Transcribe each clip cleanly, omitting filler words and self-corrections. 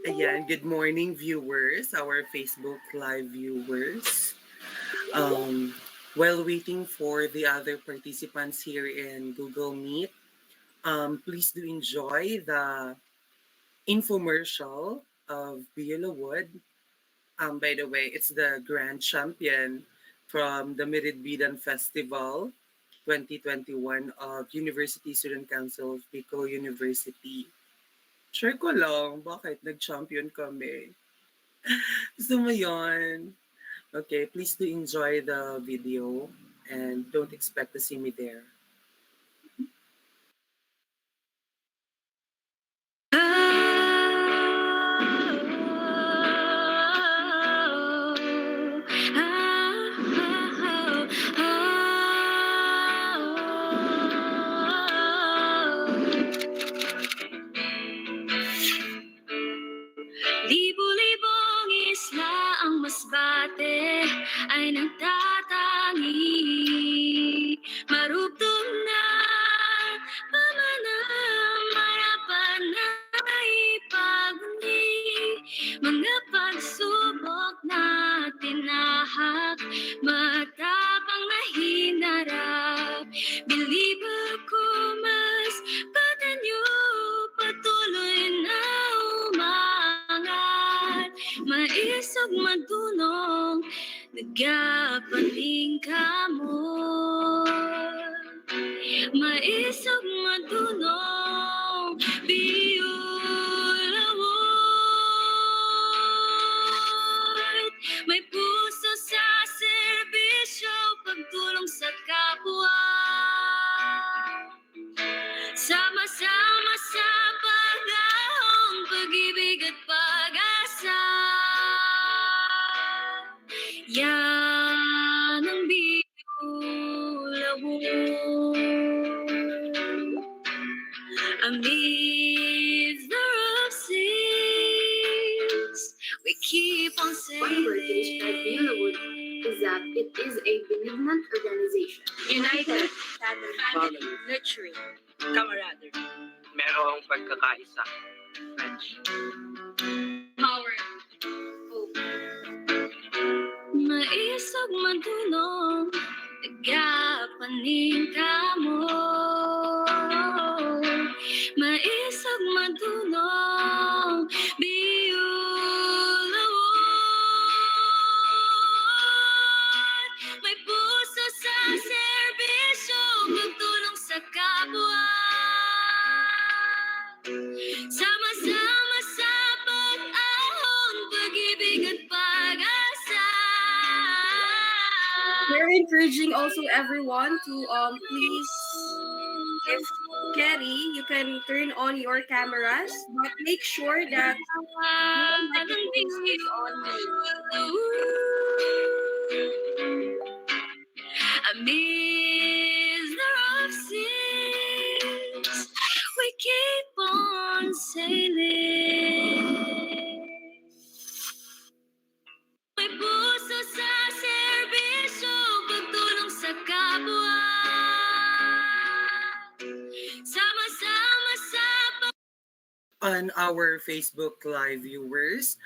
Ayan, good morning viewers, our Facebook Live viewers. Um, while waiting for the other participants here in Google Meet, please do enjoy the infomercial of Beulah Wood. By the way, it's the grand champion from the Merid Bidan Festival 2021 of University Student Council of Bicol University. Share ko lang, bakit nag-champion kami? Gusto mo yun? Okay, please do enjoy the video and don't expect to see me there. Libo-libong isla ang masbate ay nagtatangi. Maruptong na pamanang marapan na ipagunyi. Mga pagsubok na tinahak, matapang na hinarap. Believe ako mas patanyo, patuloy na umangat. Maisog madunong, nagapaling ka mo. Maisog madunong, biyulawot. May puso sa serbisyo, pagtulong sa kapwa. Sama-sama sa pag-ahong, pag-ibig at pag-asa. Yan ang biyulawot. Amidst the rough seas, we keep on One word to describe sailing. Beulah is that it is a benignant organization. United, family, nurturing, camaraderie. Merong pagkakaisa. French. Power, hope. Maisog madunong, nagapaning ka mo. Maisog madunong, biyulawot. May puso sa serbisyo, pagtulong sa kapwa. Sama-sama sa pag-ahon, pag-ibig at pag-asa. We're encouraging also everyone to please, if carry, you can turn on your cameras, but make sure that Amidst the rough seas, we keep on sailing. May puso sa serbisyo, pagtulong sa kapwa. Sama-sama sa On our Facebook Live viewers,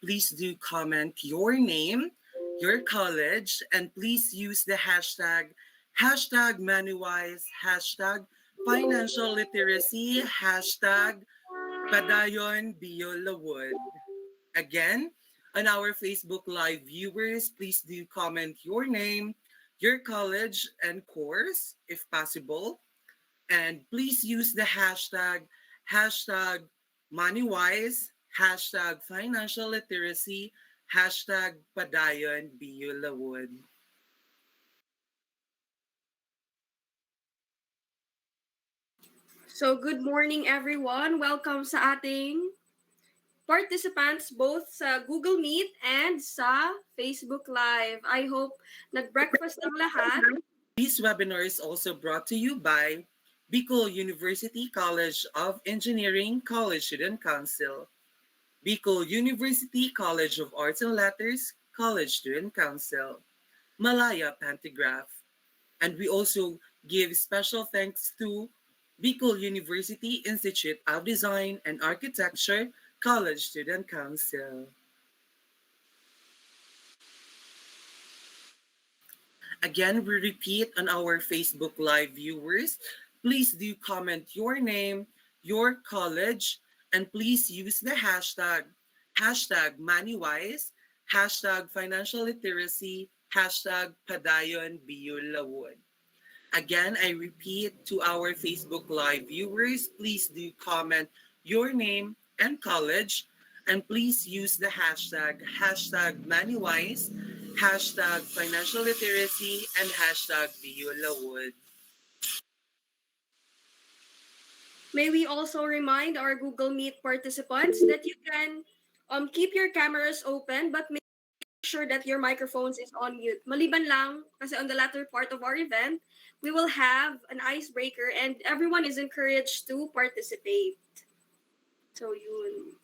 please do comment your name, your college, and please use the hashtag MoneyWise, hashtag financial literacy, hashtag Padayon Beulah Wood. Again, on our Facebook Live viewers, please do comment your name, your college and course, if possible. And please use the hashtag MoneyWise, hashtag financial literacy, hashtag Padayon Beulah Wood. So good morning everyone. Welcome sa ating participants both sa Google Meet and sa Facebook Live. I hope nag-breakfast ng lahat. This webinar is also brought to you by Bicol University College of Engineering College Student Council, Bicol University College of Arts and Letters College Student Council, Malaya Pantigraph, and we also give special thanks to Bicol University Institute of Design and Architecture College Student Council. Again, we repeat on our Facebook Live viewers, please do comment your name, your college, and please use the hashtag MoneyWise, hashtag financial literacy, hashtag Padayon Biyulawod. Again, I repeat to our Facebook Live viewers, please do comment your name and college, and please use the hashtag MoneyWise, hashtag financial literacy, and hashtag Violawood. May we also remind our Google Meet participants that you can keep your cameras open but make sure that your microphones is on mute. Maliban lang, kasi on the latter part of our event, we will have an icebreaker and everyone is encouraged to participate. So yun.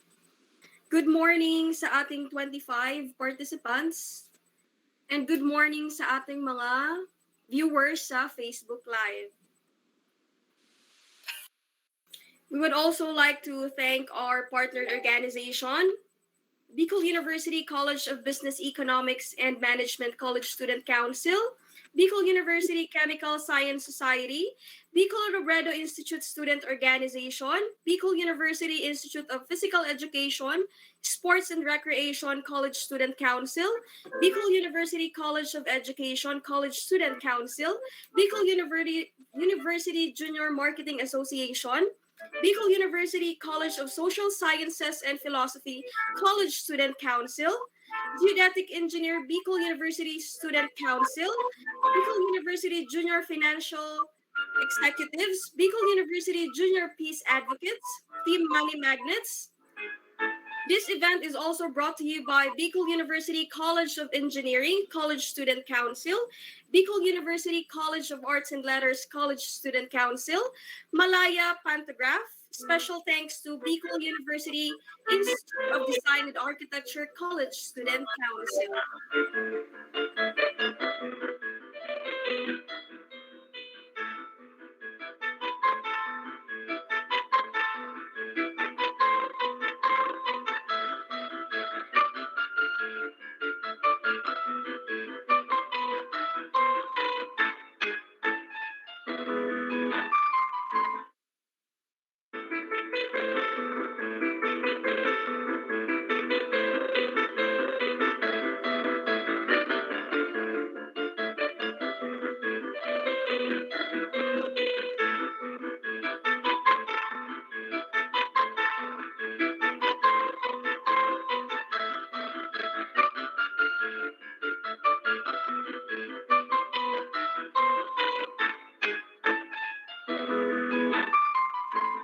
Good morning sa ating 25 participants and good morning sa ating mga viewers sa Facebook Live. We would also like to thank our partner organization, Bicol University College of Business Economics and Management College Student Council, Bicol University Chemical Science Society, Bicol Robredo Institute Student Organization, Bicol University Institute of Physical Education, Sports and Recreation College Student Council, Bicol University College of Education College Student Council, Bicol University Junior Marketing Association, Bicol University College of Social Sciences and Philosophy College Student Council, Geodetic Engineer Bicol University Student Council, Bicol University Junior Financial Executives, Bicol University Junior Peace Advocates, Team Money Magnets. This event is also brought to you by Bicol University College of Engineering College Student Council, Bicol University College of Arts and Letters College Student Council, Malaya Pantograph. Special thanks to Bicol University Institute of Design and Architecture College Student Council.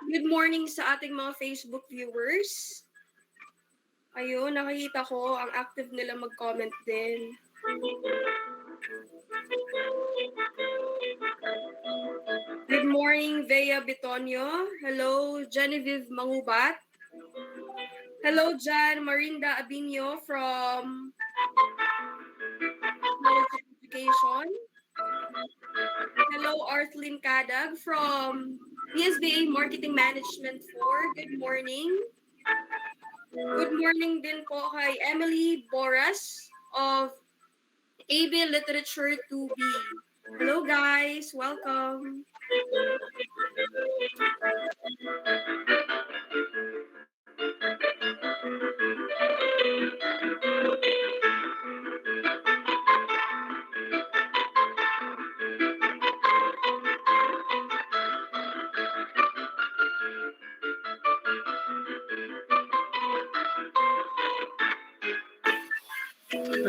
Good morning sa ating mga Facebook viewers. Ayun, nakikita ko ang active nila mag-comment din. Good morning, Vea Bitonio. Hello, Genevieve Mangubat. Hello, Jan Marinda Abinio from College of Education. Hello, Arthlyn Kadag from PSBA Marketing Management 4. Good morning. Good morning din po kay Emily Boras of AB Literature 2B. Hello guys, welcome.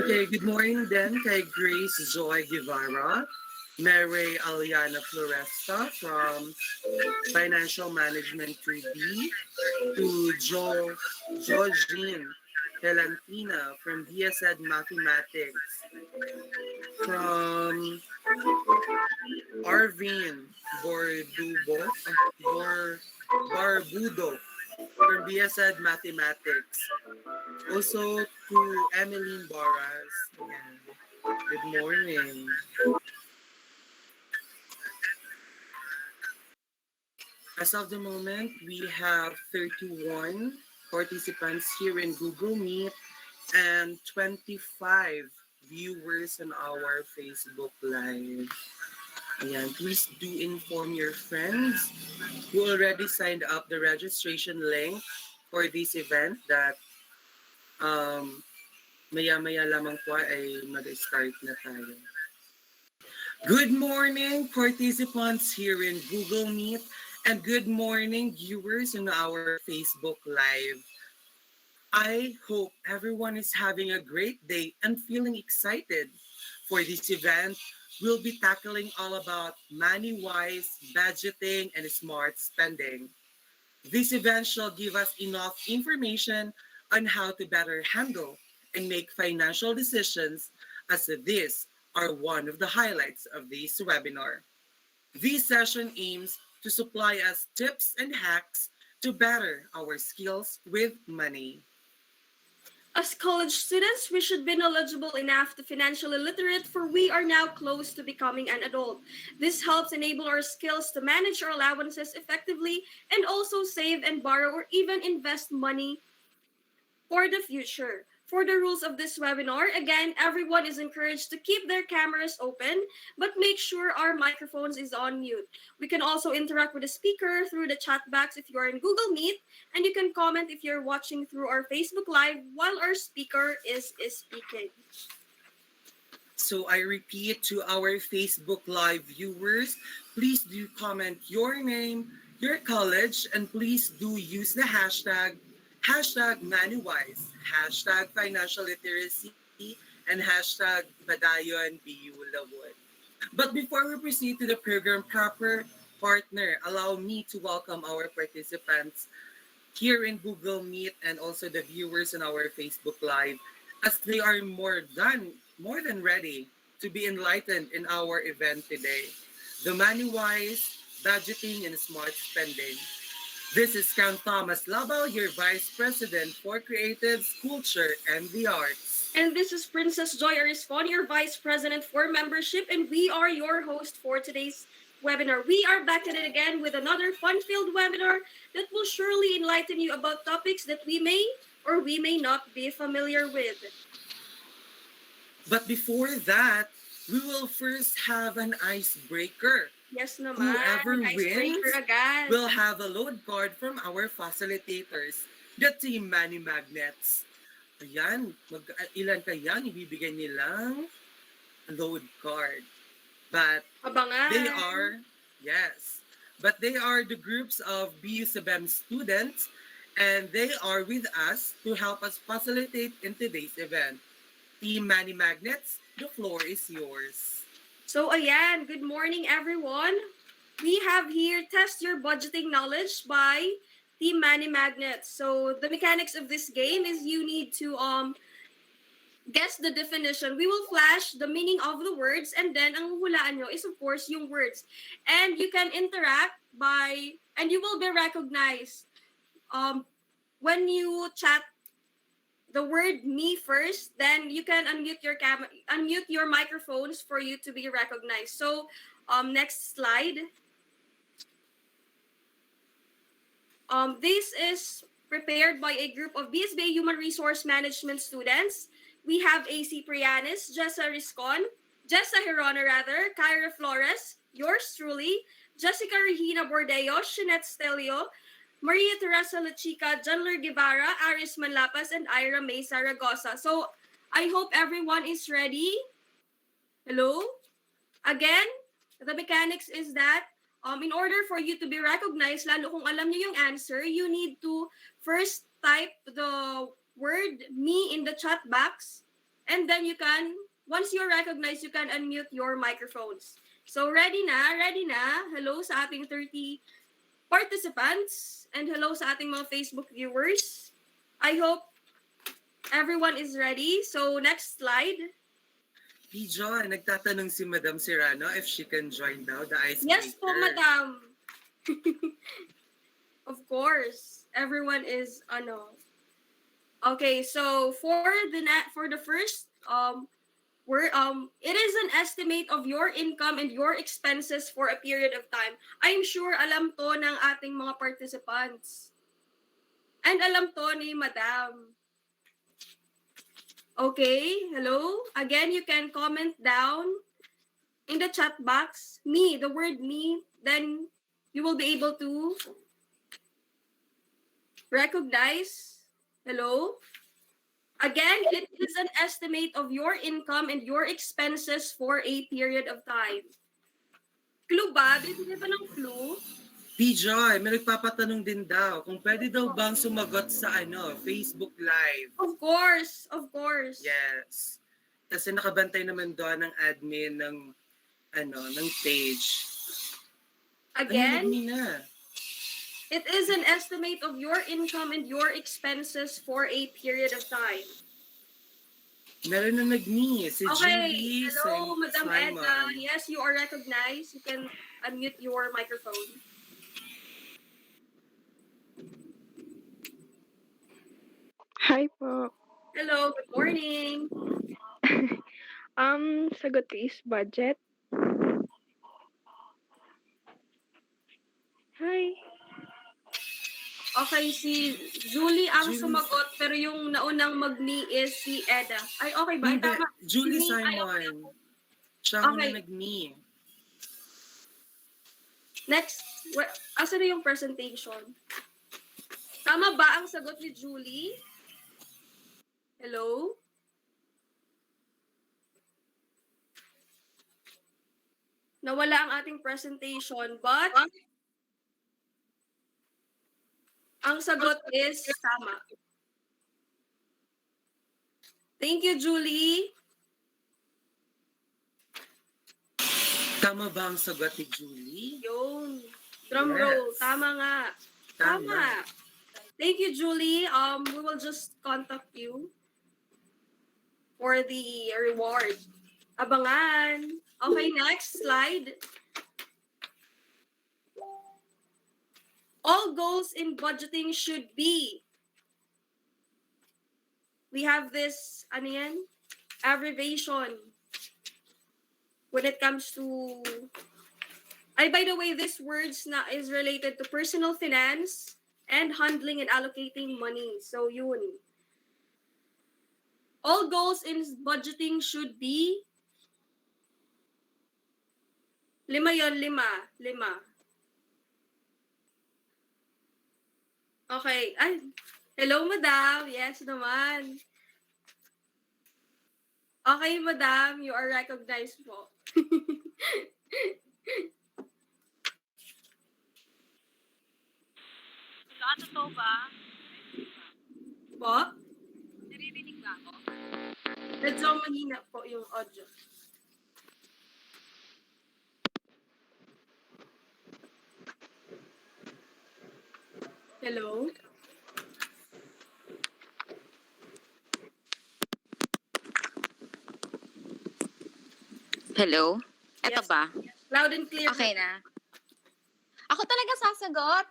Okay, good morning then kay Grace Joy Guevara, Mary Aliana Floresta from Financial Management 3B, to Georgine Helantina from DSED Mathematics, from Arvin Barbudo from DSED Mathematics. Also to Emeline Boras. Ayan. Good morning. As of the moment, we have 31 participants here in Google Meet and 25 viewers on our Facebook Live. Ayan, please do inform your friends who already signed up the registration link for this event that um, maya-maya lamang po ay mag-start na tayo. Good morning, participants here in Google Meet, and good morning, viewers in our Facebook Live. I hope everyone is having a great day and feeling excited. For this event, we'll be tackling all about money-wise, budgeting, and smart spending. This event shall give us enough information on how to better handle and make financial decisions, as these are one of the highlights of this webinar. This session aims to supply us tips and hacks to better our skills with money. As college students, we should be knowledgeable enough to financially literate, for we are now close to becoming an adult. This helps enable our skills to manage our allowances effectively and also save and borrow or even invest money for the future. For the rules of this webinar, again, everyone is encouraged to keep their cameras open, but make sure our microphones is on mute. We can also interact with the speaker through the chat box if you are in Google Meet, and you can comment if you're watching through our Facebook Live while our speaker is speaking. So I repeat to our Facebook Live viewers, please do comment your name, your college, and please do use the hashtag MoneyWise, hashtag financial literacy, and hashtag Badayon BU Lawod. But before we proceed to the program proper, partner, allow me to welcome our participants here in Google Meet and also the viewers on our Facebook Live, as they are more than ready to be enlightened in our event today. The MoneyWise, budgeting, and smart spending. This is Count Thomas Labal, your Vice President for Creatives, Culture, and the Arts. And this is Princess Joy Ariscon, your Vice President for Membership, and we are your host for today's webinar. We are back at it again with another fun-filled webinar that will surely enlighten you about topics that we may or we may not be familiar with. But before that, we will first have an icebreaker. Yes naman, Whoever icebreaker wins agad. will have a load card from our facilitators, the Team Money Magnets. Ayan, ilan kaya ibibigay nilang load card? But Abangan. they are the groups of BU Sabem students, and they are with us to help us facilitate in today's event. Team Money Magnets, the floor is yours. So ayan, good morning everyone. We have here Test Your Budgeting Knowledge by Team Money Magnets. So the mechanics of this game is you need to guess the definition. We will flash the meaning of the words, and then ang hulaan nyo is of course yung words. And you can interact and you will be recognized when you chat the word me first, then you can unmute your microphones for you to be recognized. So next slide. This is prepared by a group of BSBA Human Resource Management students. We have AC Prianis, Jessa Hirona, Kyra Flores, yours truly, Jessica Regina Bordeo, Shinette Stelio, Maria Teresa Lachica, Janler Guevara, Aris Manlapas, and Ira May Zaragoza. So I hope everyone is ready. Hello? Again, the mechanics is that in order for you to be recognized, lalo kung alam niyo yung answer, you need to first type the word me in the chat box, and then once you're recognized, you can unmute your microphones. So ready na? Hello sa ating 30 participants, and hello sa ating mga Facebook viewers. I hope everyone is ready. So next slide. John, nagtatanong si Madam Serrano if she can join daw the icebreaker. Yes po, madam. Of course. Everyone is Okay, so for the first it is an estimate of your income and your expenses for a period of time. I'm sure alam to ng ating mga participants. And alam to ni Madam. Okay, hello. Again, you can comment down in the chat box, me, the word me, then you will be able to recognize. Hello? Again, it is an estimate of your income and your expenses for a period of time. Clue ba? Bibigyan ba ng clue? P-Joy, may nagpapatanong din daw kung pwede daw bang sumagot sa Facebook Live. Of course, of course. Yes. Kasi nakabantay naman doon ng admin ng page. Again, Na. it is an estimate of your income and your expenses for a period of time. Meron na nag-me. Si Okay, Julie, hello, Madam Simon. Edna. Yes, you are recognized. You can unmute your microphone. Hi po. Hello, good morning. Sagot ko is budget. Hi. Okay, si Julie ang Julie. sumagot, pero yung naunang mag-me is si Eda. Ay, okay ba? Hindi, Tama. Julie Me, ay, Simon. Siya ang Okay. nag-me. Next, asan na yung presentation? Tama ba ang sagot ni Julie? Hello? Nawala ang ating presentation, but ang sagot is tama. Thank you, Julie. Tama ba ang sagot ni Julie? Yun. Drum Yes. roll. Tama nga. Tama. Tama. Thank you, Julie. We will just contact you for the reward. Abangan. Okay, next slide. All goals in budgeting should be. We have this, abbreviation when it comes to. By the way, this words is related to personal finance and handling and allocating money. So yun. All goals in budgeting should be. 5 yun, 5. Okay. Ay, hello, madam. Yes naman. Okay, madam. You are recognized po. Totoo ba? Po? Naririnig ba ako? Medyo mahina po yung audio. Hello? Hello? Eto Yes. ba? Loud and clear. Okay na. Ako talaga sasagot.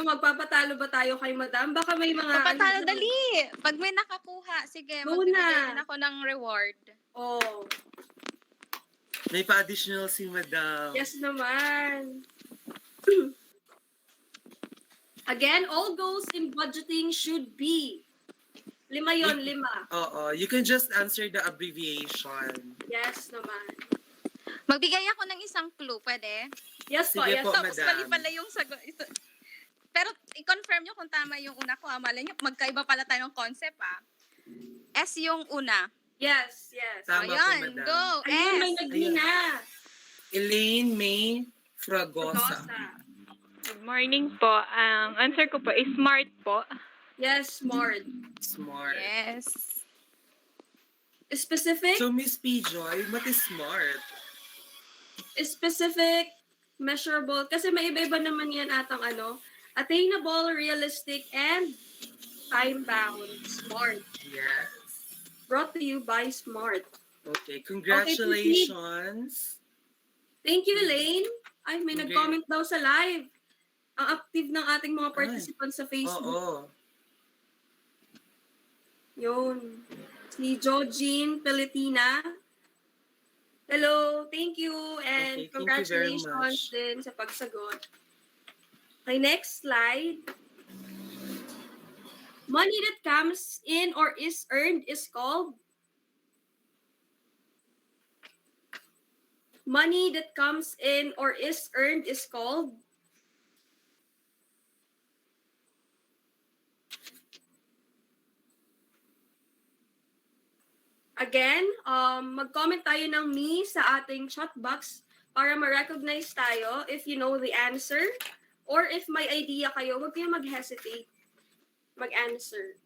Magpapatalo ba tayo kay madam? Baka may mga... Papatalo, dali. Pag may nakakuha, sige, Go magbibigay na. din ako ng reward. Oh, May pa-additional si Madam. yes naman. Again, all goals in budgeting should be. 5 yun, 5. Oo, you can just answer the abbreviation. Yes naman. Magbigay ako ng isang clue, pwede? Yes po, Sige yes. po, Tapos madam. mali pala yung sagot. Pero i-confirm nyo kung tama yung una ko. Malay nyo, magkaiba pala tayo ng concept, S yung una. Yes, yes. Tama po, Ayan, madam. go. Ayun, may S. nag-me na. Elaine May Fragosa. Good morning po. Ang answer ko po is smart po. Yes, smart. Smart. Yes. Specific, So, Miss P-Joy, what is smart? measurable. Kasi may iba-iba naman yan atang attainable, realistic, and time-bound. Smart. Yes. Brought to you by Smart. Okay, congratulations. Thank you, Elaine. Ay, may Okay. nag-comment daw sa live. Ang active ng ating mga participants sa Facebook. Oo. Yun. Si Georgine Peletina. Hello, thank you, and Okay, thank you very congratulations much. din sa pagsagot. Okay, next slide. Money that comes in or is earned is called? Money that comes in or is earned is called? Again, mag-comment tayo ng me sa ating chat box para ma-recognize tayo if you know the answer. Or if may idea kayo, huwag kayong mag-hesitate mag-answer.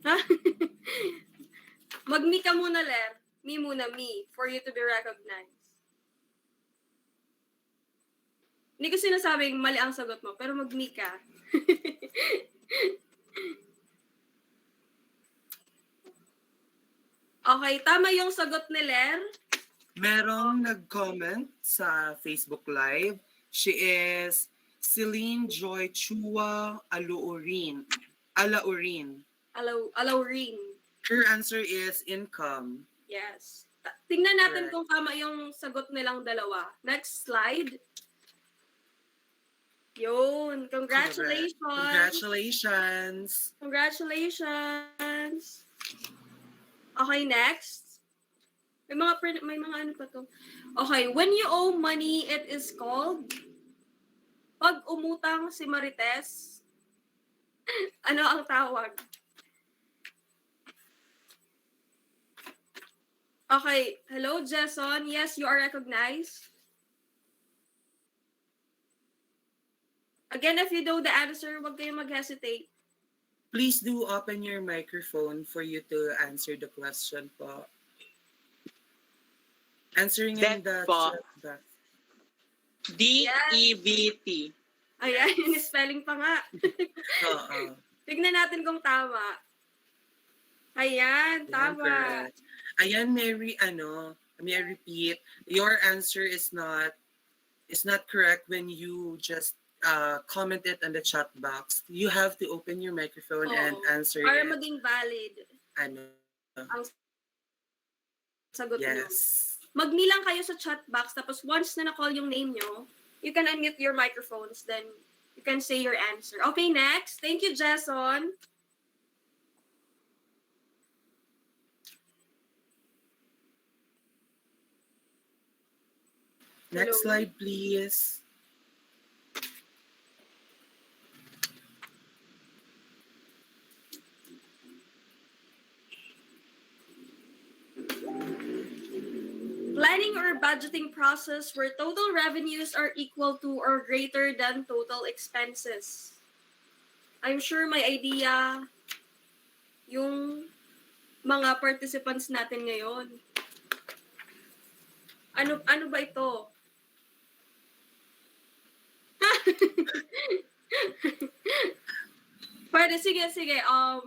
Ha? Mag-me ka muna, Ler. Me muna, me, for you to be recognized. Hindi ko sinasabing mali ang sagot mo, pero mag-me ka. Okay, tama yung sagot ni Ler. Merong nag-comment sa Facebook Live. She is Celine Joy Chua Alaurin. Alaurin. Her answer is income. Yes. Tingnan natin Correct. kung tama yung sagot nilang dalawa. Next slide. Yun. Congratulations. Congratulations. Congratulations. Okay, next. May mga ano pa to. Okay, when you owe money, it is called? Pag umutang si Marites, ano ang tawag? Okay, hello, Jason. Yes, you are recognized. Again, if you know the answer, huwag kayong mag-hesitate. Please do open your microphone for you to answer the question po. Answering in the Po. chat box. DEVT. Ayan, yung spelling pa nga. Oo. Tignan natin kung tama. Ayan, tama. Correct. Ayan, Mary, may I repeat, your answer is not correct when you just comment it on the chat box. You have to open your microphone and answer Para it. maging valid ang sagot nyo. Yes. Mag-me lang kayo sa chat box, tapos once na na-call yung name nyo, you can unmute your microphones, then you can say your answer. Okay, next. Thank you, Jason. Next Hello. slide, please. Planning or budgeting process where total revenues are equal to or greater than total expenses. I'm sure may idea yung mga participants natin ngayon. Ano ba ito? Pwede, sige.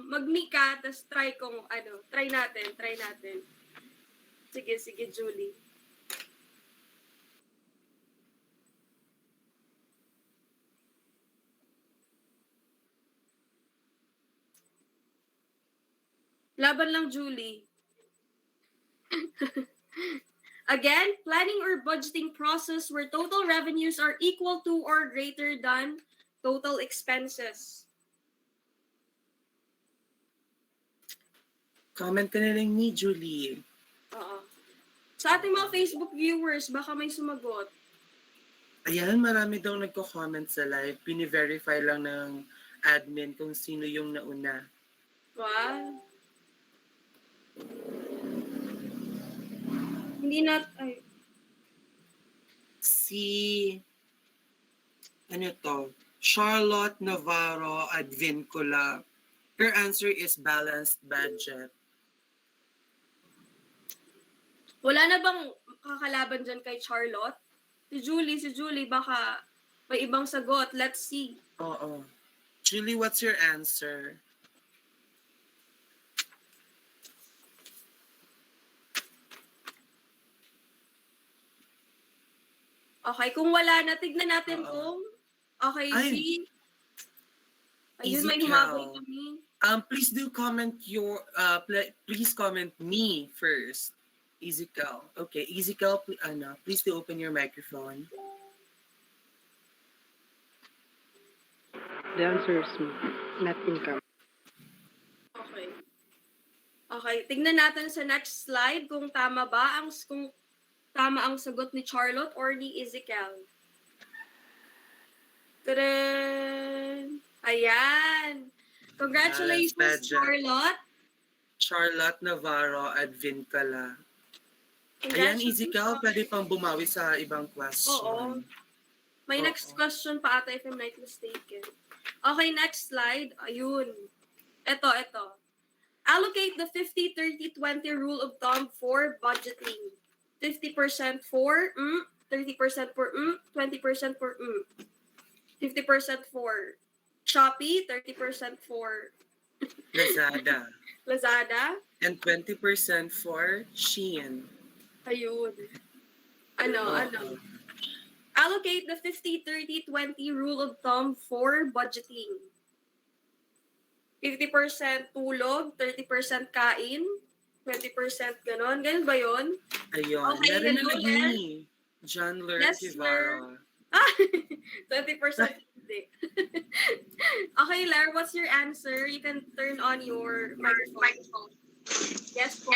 Mag-me ka, tapos try natin. Sige, Julie. Laban lang, Julie. Again, planning or budgeting process where total revenues are equal to or greater than total expenses. Comment ka na lang ni Julie. Oo. Sa ating mga Facebook viewers, baka may sumagot. Ayan, marami daw nagko-comment sa live. Pini-verify lang ng admin kung sino yung nauna. Wow. Si, Charlotte Navarro Advincula. Her answer is balanced budget. Wala na bang kakalaban dyan kay Charlotte? Si Julie, baka may ibang sagot. Let's see. Oo. Julie, what's your answer? Okay, kung wala na, tignan natin kung okay, Ay, ayun, easy may cow. humabol kami. Please do comment please comment me first. Ezekiel. Okay, Ezekiel, please do open your microphone. The answer is net income. Okay. Okay, tingnan natin sa next slide kung tama ang sagot ni Charlotte or ni Ezekiel. Tadaan! Ayan! Congratulations, Yes, Charlotte! Charlotte Navarro at Vincala. Ayan, Congratulations. Ezekiel, pwede pang bumawi sa ibang Oo. question. May Oo. next question pa ata if I'm not mistaken. Okay, next slide. Ayun. Ito. Allocate the 50-30-20 rule of thumb for budgeting. 50% for 30% for 20% for 50% for Shopee, 30% for Lazada. Lazada. And 20% for Shein. Ayun. Oo. Allocate the 50-30-20 rule of thumb for budgeting. 50% tulog, 30% kain, 20% ganon. Ganon ba yun? Ayun. Okay, Meron na hello, naging John Ler Yes, Guevara. 20% hindi. Okay, Lar, what's your answer? You can turn on your microphone. Yes po.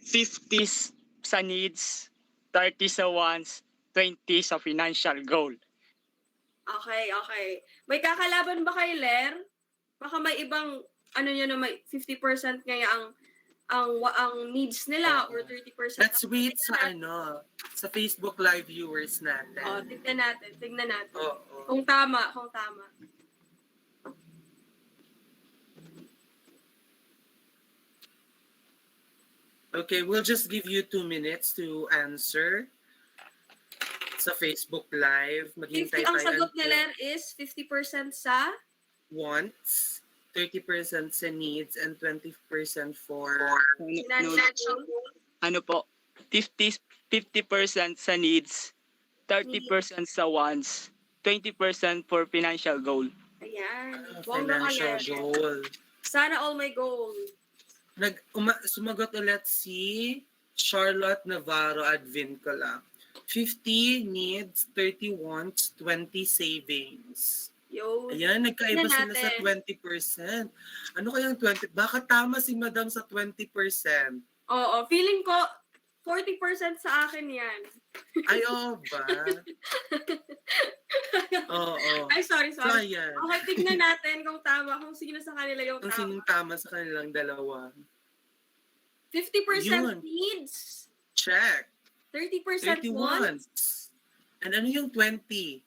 50 sa needs, 30 sa wants, 20 sa financial goal. Okay. May kakalaban ba kay Ler? Baka may ibang, na may 50% kaya ang needs nila or 30%. Let's wait sa Facebook Live viewers natin. Tignan natin. Oo. Kung tama. Okay, we'll just give you 2 minutes to answer sa Facebook Live. 50 ang sagot ni Ler is 50% sa wants, 30% sa needs, and 20% for financial goal. Ano po? 50% sa needs, 30% sa wants, 20% for financial goal. Ayan. financial goal. Sana all my goal. Sumagot ulit si Charlotte Navarro at Vincala. 50 needs, 30 wants, 20 savings. Yo. Ayan, nagkaiba sila sa 20%. Ano kayang 20? Baka tama si Madam sa 20%. Oo, feeling ko 40% sa akin yan. Ay, ba? Oo. Ay, sorry. So, ayan. Okay, tignan natin kung tama, kung sino sa kanila yung Kung tama. sinong tama sa kanilang dalawa. 50% Yun. needs. Check. 30% 30 wants. wants. And ano yung 20?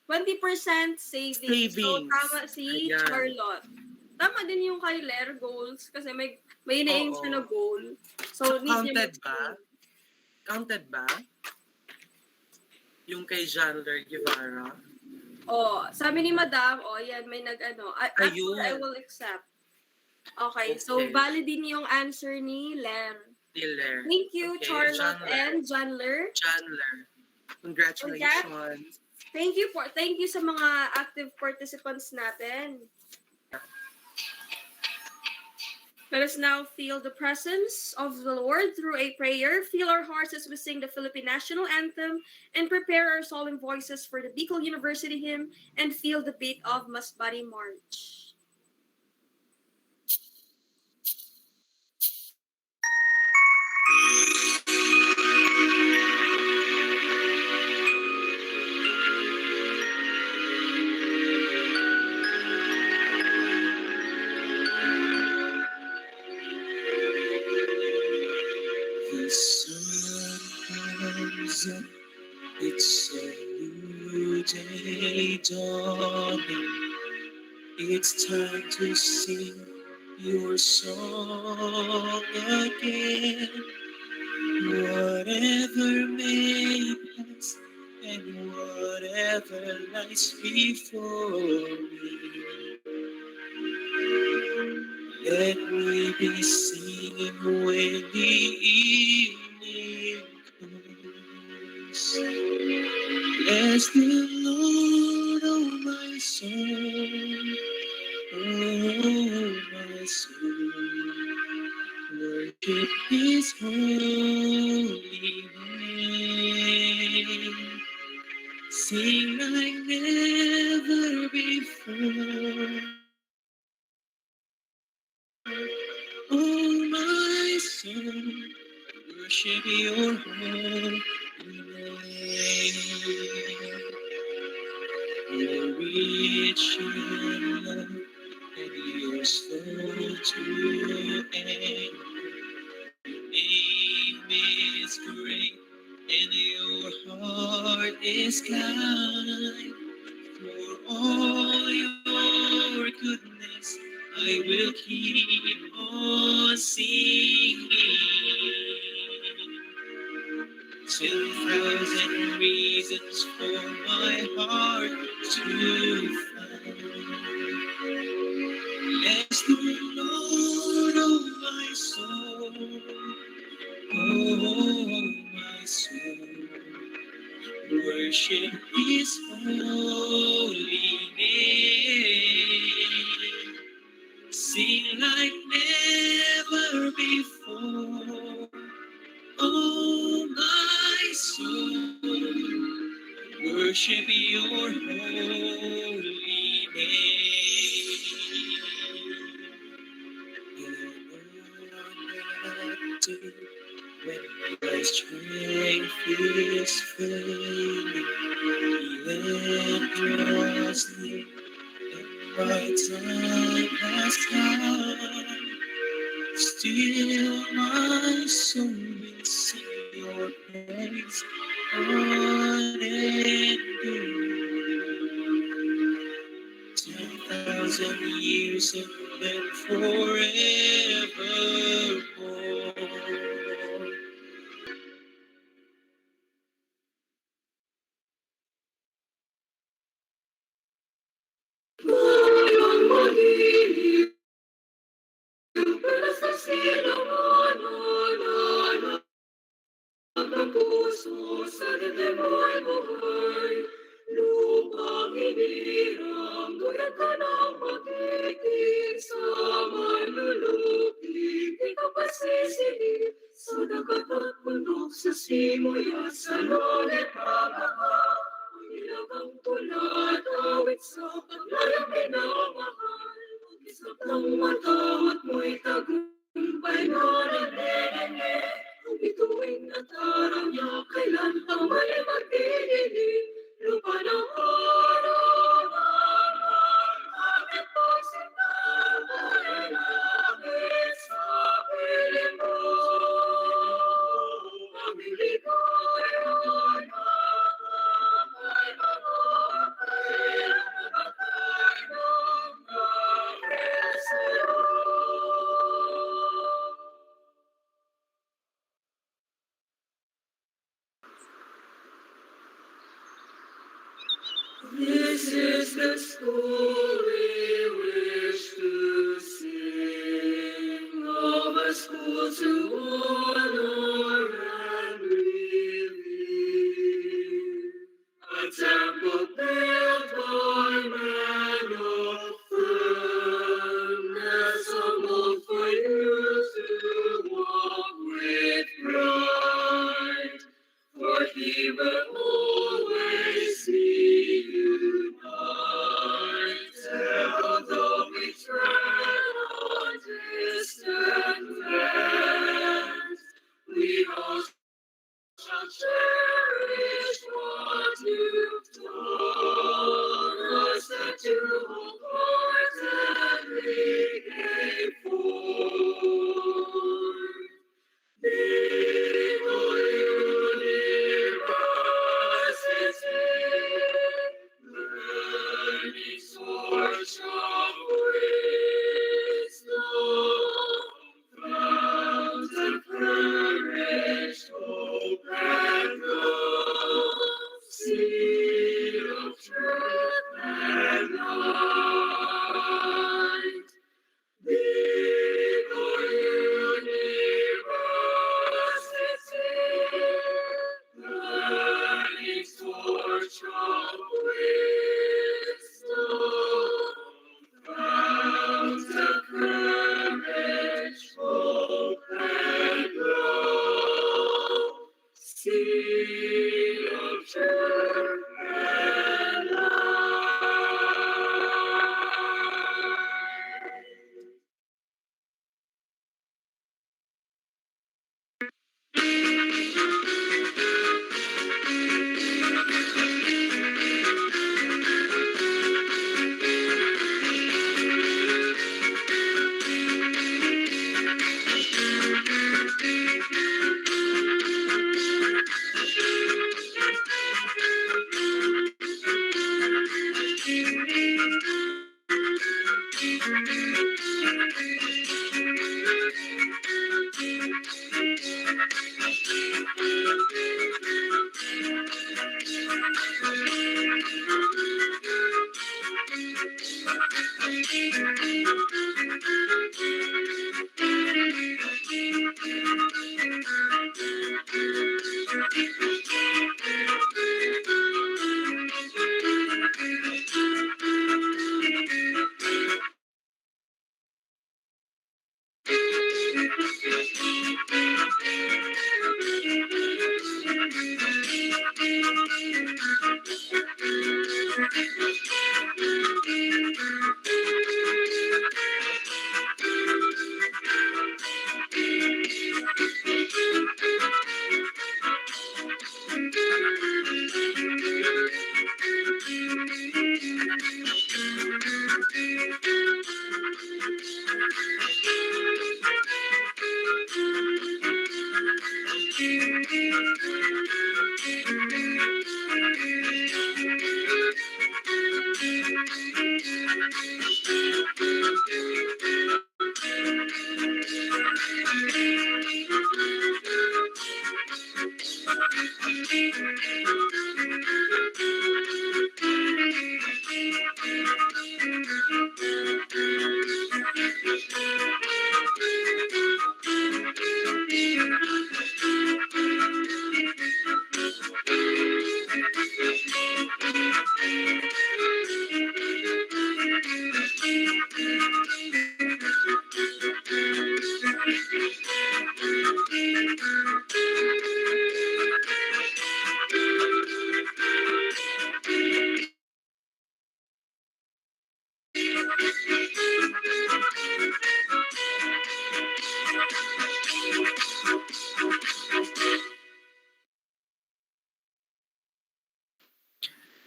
20% savings. So, tama si Ayan. Charlotte. Tama din yung kay Ler goals kasi may ina-aim siya na goal. So, counted ba? Counted ba? Yung kay John Ler Guevara? Sabi ni Madam, yan, may Ayun. I will accept. Okay, so valid din yung answer ni Ler. Thank you, Okay, Charlotte and John Ler. Congratulations. Thank you sa mga active participants natin. Let us now feel the presence of the Lord through a prayer. Feel our hearts as we sing the Philippine National Anthem and prepare our solemn voices for the Bicol University hymn and feel the beat of Masbate March. The sun comes up, it's a new day dawning. It's time to sing your song again. Whatever may pass and whatever lies before me, let me be singing when the evening comes. Bless the Lord, oh my soul, oh my soul. Worship His holy your holy name. You're rich in love and you're slow to anger. Your name is great and your heart is kind. For all your goodness, I will keep on singing. 10,000 reasons for my heart to find. Bless the Lord, oh my soul, oh my soul. Worship His holy name. Sing like never before. Oh my soul, worship your holy name. When my strength is failing, then draws near, and my time has come. Still my soul will sing your praise unending. 10,000 years and then forevermore. Ang puso sa dibdib mo'y buhay, lupang hinirang, tuyad ka ng pag-ibig sa manlulupi. Di ka pasisili sa dagat at bundok, sa simoy at sa lulit pagkaka. Ang ilagang tulad, awit sa paglayang minamahal. Pag-isap ng mata at mo'y tagumpay na nagdedenge. Ang bituin at araw niya, kailan pa may magdidilim. Lupa ng araw naman, bakit pagsinta ay langit sa piling mo? Ang biligay ay mamapay, ang mabatay ng dahil sa'yo. This is the story wish to sing of a school to honor and revere, a temple built by men of firmness, a mold for you to walk with pride. For He will always see you united, although we tread on distant lands. We all shall cherish what you've taught us, that you wholeheartedly gave forth. Legal University, learning source of wisdom, fount of courage, hope, and love, seed of truth and light. Legal University, learning torch of wisdom, fount of courage, hope, and love, seed of truth and light.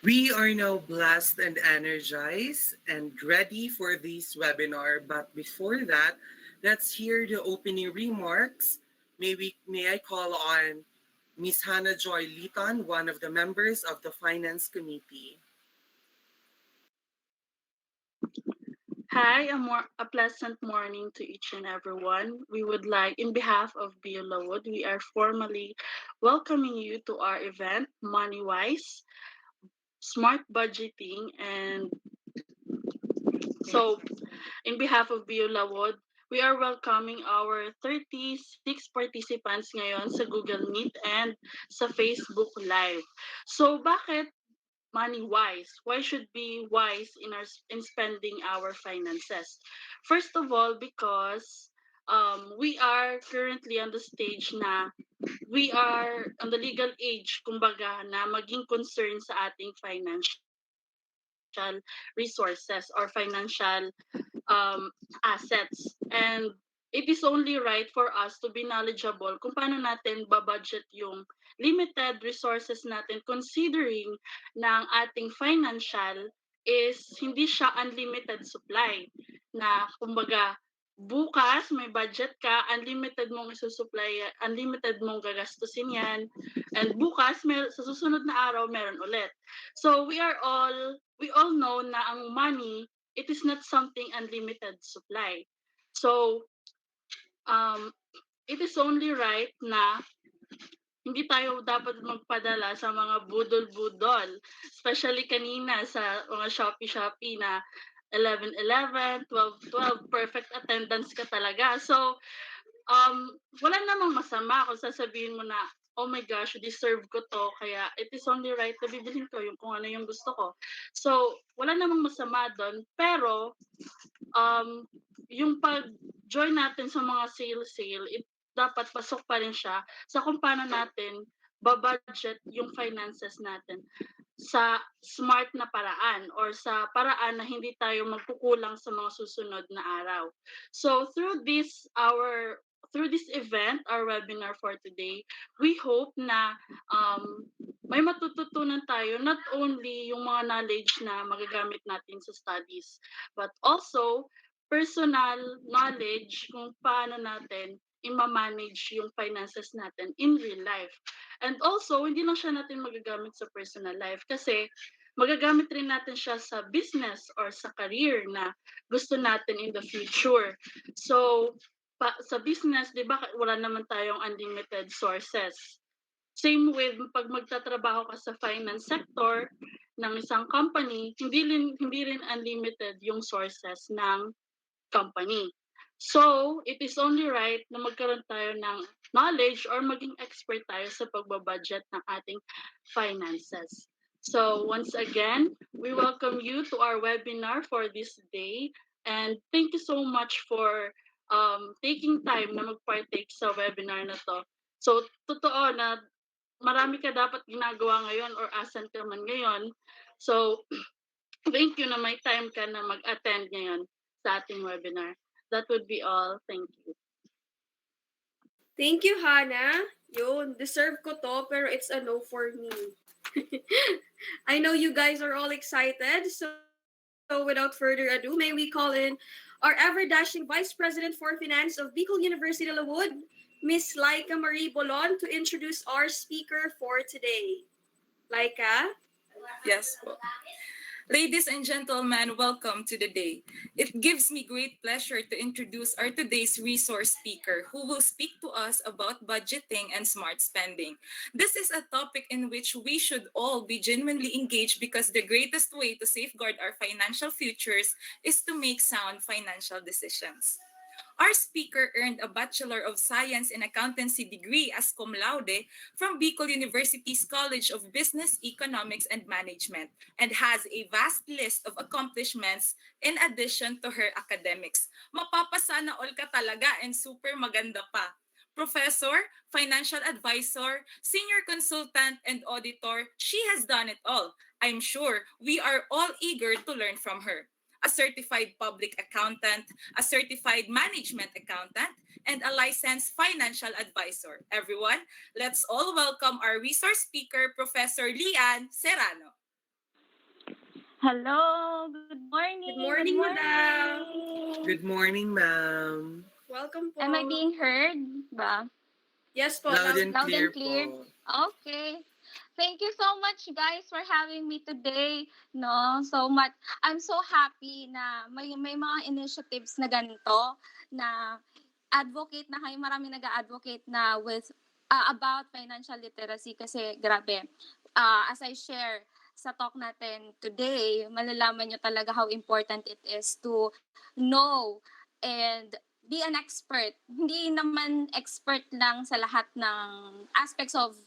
We are now blessed and energized and ready for this webinar. But before that, let's hear the opening remarks. May I call on Miss Hannah Joy Liton, one of the members of the Finance Committee. Hi, a pleasant morning to each and everyone. We would like, in behalf of BioLawood, we are formally welcoming you to our event, MoneyWise, Smart Budgeting. And so, in behalf of BioLawood, we are welcoming our 36 participants ngayon sa Google Meet and sa Facebook Live. So, bakit money wise? Why should be wise in spending our finances? First of all, because we are currently on the stage na we are on the legal age, kumbaga, na maging concern sa ating financial resources or financial assets. And it is only right for us to be knowledgeable kung paano natin babudget yung limited resources natin, considering na ang ating financial is hindi siya unlimited supply. Na kumbaga, bukas may budget ka, unlimited mong isusupply, unlimited mong gagastusin yan, and bukas sa susunod na araw meron ulit. So we all know na ang money, it is not something unlimited supply. So it is only right na hindi tayo dapat magpadala sa mga budol-budol. Especially kanina sa mga Shopee na 11-11, 12-12, perfect attendance ka talaga. So, wala namang masama kung sasabihin mo na, oh my gosh, deserve ko to, kaya it is only right na bibilhin ko yung kung ano yung gusto ko. So, wala namang masama doon, pero yung pag-join natin sa mga sale, dapat pasok pa rin siya sa kung paano natin babudget yung finances natin sa smart na paraan or sa paraan na hindi tayo magkukulang sa mga susunod na araw. So through this event, our webinar for today, we hope na may matututunan tayo, not only yung mga knowledge na magagamit natin sa studies, but also personal knowledge kung paano natin i-manage yung finances natin in real life. And also, hindi lang siya natin magagamit sa personal life kasi magagamit rin natin siya sa business or sa career na gusto natin in the future. So, sa business, di ba, wala naman tayong unlimited sources. Same with pag magtatrabaho ka sa finance sector ng isang company, hindi rin unlimited yung sources ng company. So, it is only right na magkaroon tayo ng knowledge or maging expert tayo sa pagbabudget ng ating finances. So, once again, we welcome you to our webinar for this day. And thank you so much for taking time na mag-partake sa webinar na to. So, totoo na marami ka dapat ginagawa ngayon or asan ka man ngayon. So, thank you na may time ka na mag-attend ngayon sa ating webinar. That would be all. Thank you. Thank you, Hannah. Yun, deserve ko to, pero it's a no for me. I know you guys are all excited, so without further ado, may we call in our ever-dashing Vice President for Finance of Bicol University, Lawood, Miss Laika Marie Bolon, to introduce our speaker for today. Laika? Yes po. Ladies and gentlemen, welcome to the day. It gives me great pleasure to introduce our today's resource speaker who will speak to us about budgeting and smart spending. This is a topic in which we should all be genuinely engaged because the greatest way to safeguard our financial futures is to make sound financial decisions. Our speaker earned a Bachelor of Science in Accountancy degree as cum laude from Bicol University's College of Business, Economics, and Management and has a vast list of accomplishments in addition to her academics. Mapapasana all ka talaga and super maganda pa. Professor, financial advisor, senior consultant, and auditor, she has done it all. I'm sure we are all eager to learn from her. A certified public accountant, a certified management accountant, and a licensed financial advisor. Everyone, let's all welcome our resource speaker, Professor Lian Serrano. Hello, good Good morning, good morning, madam. morning. Good morning, ma'am. Welcome po. Am I being heard ba? Yes po, Loud loud. and Loud and clear clear? po. Okay. Thank you so much guys for having me today. No, so much. I'm so happy na may mga initiatives na ganito na advocate na kayo, marami nag-advocate na with about financial literacy kasi grabe. As I share sa talk natin today, malalaman nyo talaga how important it is to know and be an expert. Hindi naman expert lang sa lahat ng aspects of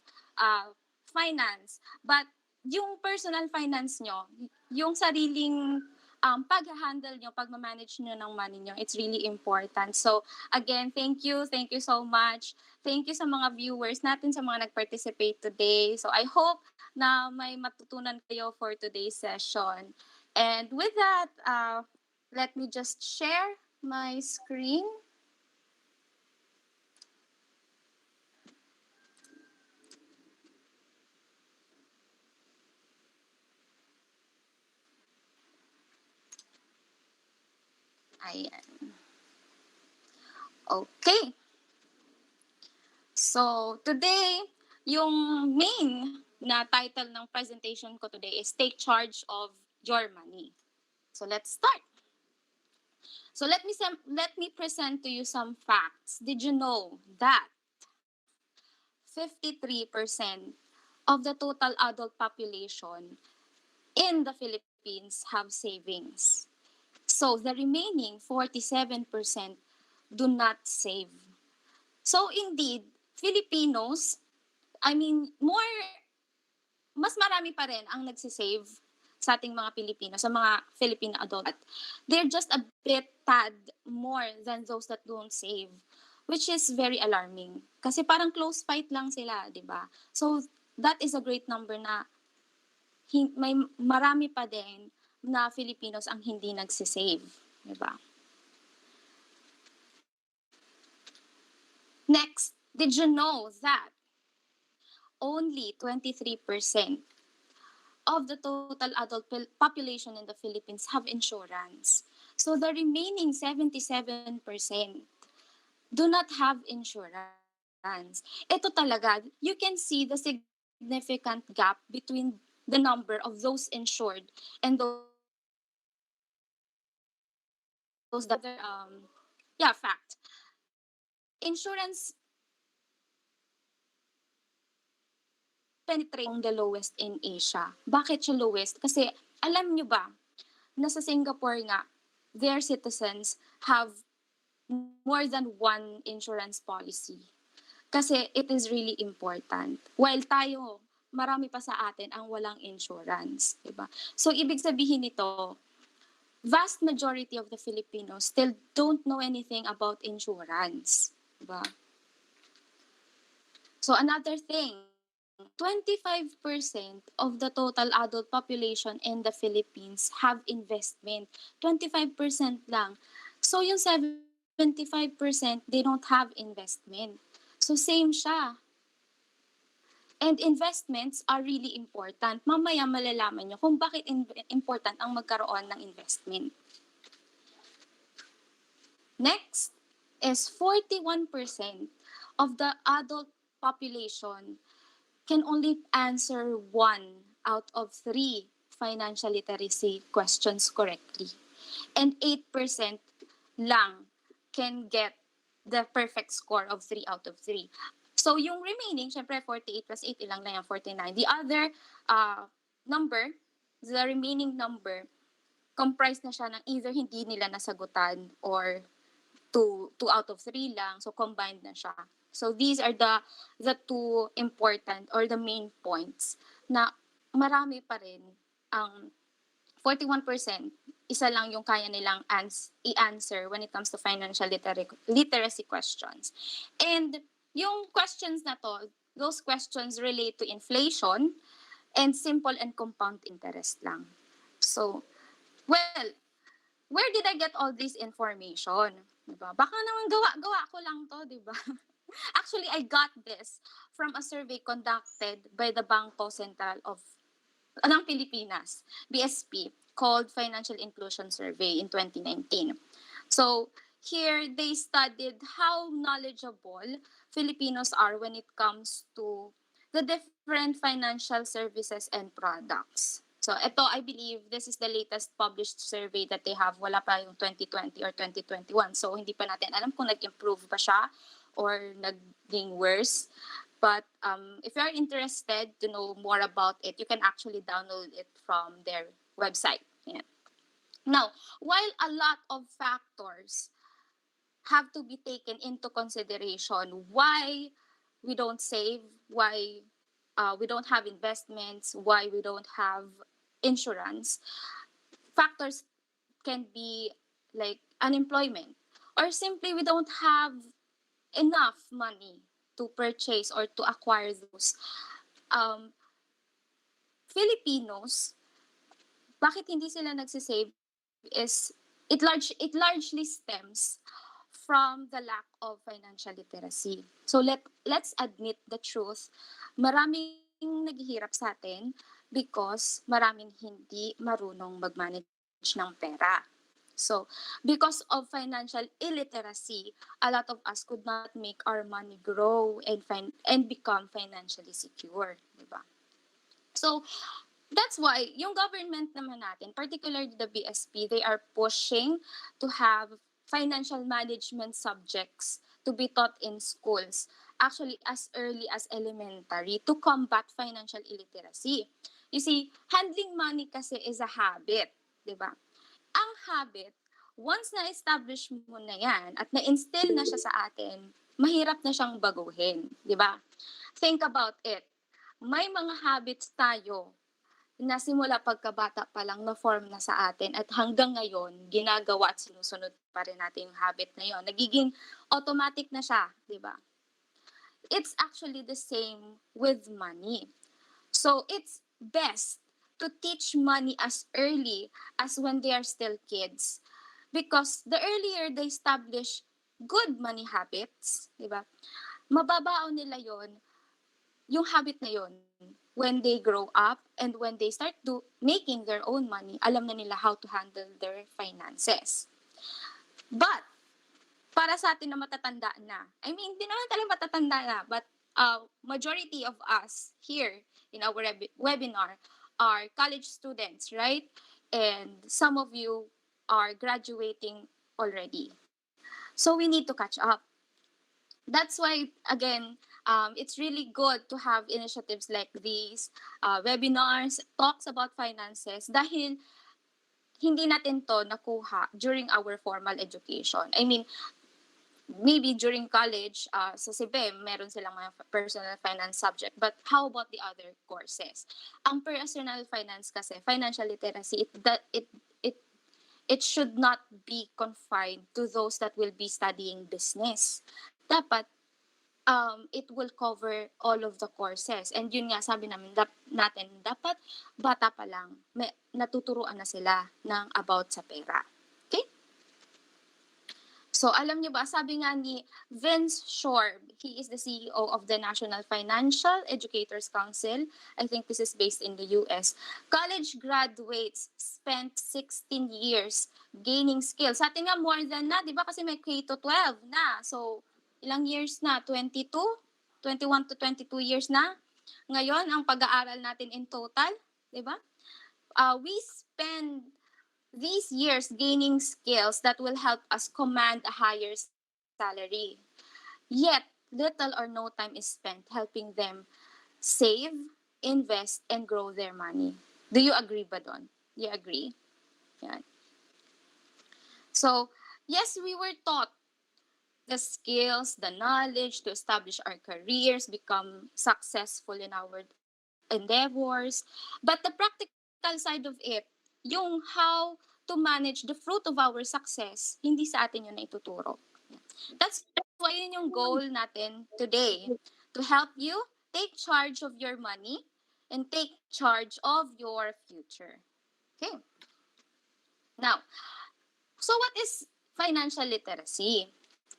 finance, but yung personal finance nyo, yung sariling pag-handle nyo, pag-manage nyo ng money nyo, it's really important. So, again, thank you so much. Thank you sa mga viewers natin, sa mga nag-participate today. So, I hope na may matutunan kayo for today's session. And with that, let me just share my screen. Ayan. Okay. So, today, yung main na title ng presentation ko today is Take Charge of Your Money. So, let's start. So, let me present to you some facts. Did you know that 53% of the total adult population in the Philippines have savings? So, the remaining 47% do not save. So, indeed, Filipinos, mas marami pa rin ang nagsisave sa ating mga Pilipino, sa mga Filipino adult. They're just a bit tad more than those that don't save, which is very alarming. Kasi parang close fight lang sila, di ba? So, that is a great number na may marami pa din na Filipinos ang hindi nagsisave, di ba? Next, did you know that only 23% of the total adult population in the Philippines have insurance? So the remaining 77% do not have insurance. Ito talaga, you can see the significant gap between the number of those insured and those that fact. Insurance penetrating the lowest in Asia. Bakit siya lowest? Kasi alam nyo ba, nasa Singapore nga, their citizens have more than one insurance policy. Kasi it is really important. While tayo, marami pa sa atin ang walang insurance. Diba? So, ibig sabihin nito, vast majority of the Filipinos still don't know anything about insurance. Diba? So, another thing, 25% of the total adult population in the Philippines have investment. 25% lang. So, yung 75%, they don't have investment. So, same siya. And investments are really important. Mamaya malalaman nyo kung bakit important ang magkaroon ng investment. Next is 41% of the adult population can only answer 1 out of 3 financial literacy questions correctly. And 8% lang can get the perfect score of 3 out of 3. So yung remaining, syempre 48 plus 8, ilang lang yan, 49. The other number, the remaining number, comprised na siya ng either hindi nila nasagutan or 2 out of 3 lang. So combined na siya. So these are the two important or the main points na marami pa rin ang 41%, isa lang yung kaya nilang i-answer when it comes to financial literacy questions. And yung questions na to, those questions relate to inflation and simple and compound interest lang. So, well, where did I get all this information? Diba? Baka naman gawa ko lang to, diba? Actually, I got this from a survey conducted by the Bangko Sentral ng Pilipinas, BSP, called Financial Inclusion Survey in 2019. So, here they studied how knowledgeable Filipinos are when it comes to the different financial services and products. So, ito, I believe, this is the latest published survey that they have. Wala pa yung 2020 or 2021. So, hindi pa natin alam kung nag-improve ba siya or naging worse. But if you're interested to know more about it, you can actually download it from their website. Yeah. Now, while a lot of factors have to be taken into consideration, why we don't save, why we don't have investments, why we don't have insurance, factors can be like unemployment, or simply we don't have enough money to purchase or to acquire those. Filipinos, bakit hindi sila nagsisave is it largely stems from the lack of financial literacy. So let's admit the truth. Maraming naghihirap sa atin because maraming hindi marunong mag-manage ng pera. So, because of financial illiteracy, a lot of us could not make our money grow and become financially secure, diba? So, that's why yung government naman natin, particularly the BSP, they are pushing to have financial management subjects to be taught in schools, actually as early as elementary, to combat financial illiteracy. You see, handling money kasi is a habit, diba? Ang habit, once na-establish mo na yan at na-instill na siya sa atin, mahirap na siyang baguhin, di ba? Think about it. May mga habits tayo na simula pagkabata pa lang na-form na sa atin at hanggang ngayon, ginagawa at sinusunod pa rin natin yung habit na yon. Nagiging automatic na siya, di ba? It's actually the same with money. So, it's best to teach money as early as when they are still kids. Because the earlier they establish good money habits, di ba? Mababaon nila yon, yung habit na yon, when they grow up and when they start making their own money, alam na nila how to handle their finances. But, para sa atin na matatanda na, I mean, hindi naman talaga matatanda na, but majority of us here in our webinar are college students, right? And some of you are graduating already. So we need to catch up. That's why, again, it's really good to have initiatives like these, webinars, talks about finances, dahil hindi natin to nakuha during our formal education. I mean, maybe during college, sa CBEM, meron silang mga personal finance subject. But how about the other courses? Ang personal finance kasi, financial literacy, it should not be confined to those that will be studying business. Dapat, it will cover all of the courses. And yun nga, sabi natin, dapat bata pa lang, natuturuan na sila ng about sa pera. Okay? So, alam niyo ba, sabi nga ni Vince Shorb, he is the CEO of the National Financial Educators Council. I think this is based in the US. College graduates spent 16 years gaining skills. Sa atin nga more than na, di ba? Kasi may K-12 na. So, ilang years na? 22? 21 to 22 years na. Ngayon, ang pag-aaral natin in total, di ba? We spend these years gaining skills that will help us command a higher salary. Yet, little or no time is spent helping them save, invest, and grow their money. Do you agree, Badon? Do you agree? Yeah. So, yes, we were taught the skills, the knowledge to establish our careers, become successful in our endeavors. But the practical side of it, yung how to manage the fruit of our success, hindi sa atin yun na ituturo. That's why yun yung goal natin today, to help you take charge of your money and take charge of your future. Okay. Now, so what is financial literacy?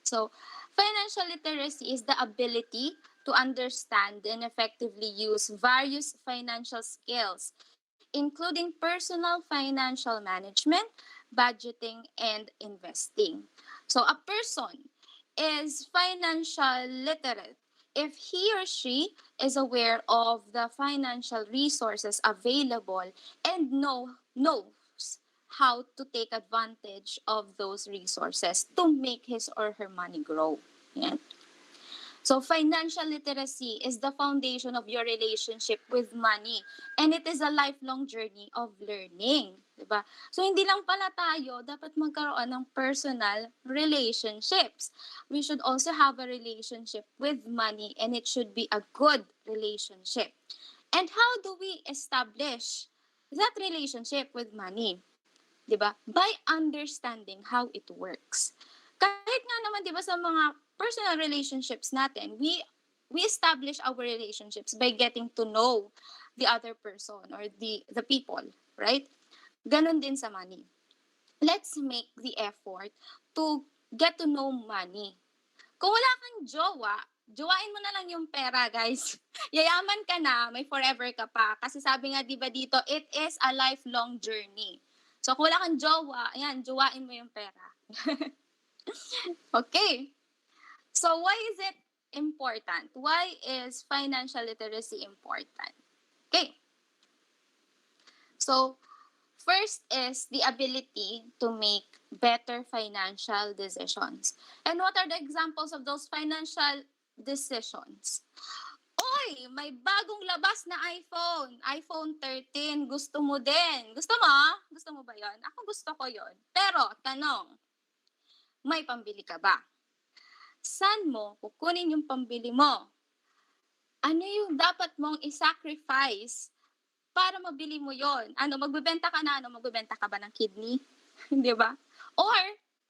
So, financial literacy is the ability to understand and effectively use various financial skills, including personal financial management, budgeting, and investing. So, a person is financial literate if he or she is aware of the financial resources available and knows how to take advantage of those resources to make his or her money grow. Yan. So financial literacy is the foundation of your relationship with money, and it is a lifelong journey of learning, 'di ba? So hindi lang pala tayo dapat magkaroon ng personal relationships. We should also have a relationship with money, and it should be a good relationship. And how do we establish that relationship with money? 'Di ba? By understanding how it works. Kahit nga naman 'di ba sa mga personal relationships natin, we establish our relationships by getting to know the other person or the people, right? Ganon din sa money. Let's make the effort to get to know money. Kung wala kang jowa, jowain mo na lang yung pera, guys. Yayaman ka na, may forever ka pa. Kasi sabi nga, di ba dito, it is a lifelong journey. So, kung wala kang jowa, ayan, jowain mo yung pera. Okay. So, why is it important? Why is financial literacy important? Okay. So, first is the ability to make better financial decisions. And what are the examples of those financial decisions? Oy, may bagong labas na iPhone. iPhone 13. Gusto mo din. Gusto mo? Gusto mo ba yon? Ako gusto ko yon. Pero, tanong, may pambili ka ba? Saan mo kukunin yung pambili mo? Ano yung dapat mong i-sacrifice para mabili mo yon? Ano, magbebenta ka na? Ano, magbebenta ka ba ng kidney? Di ba? Or,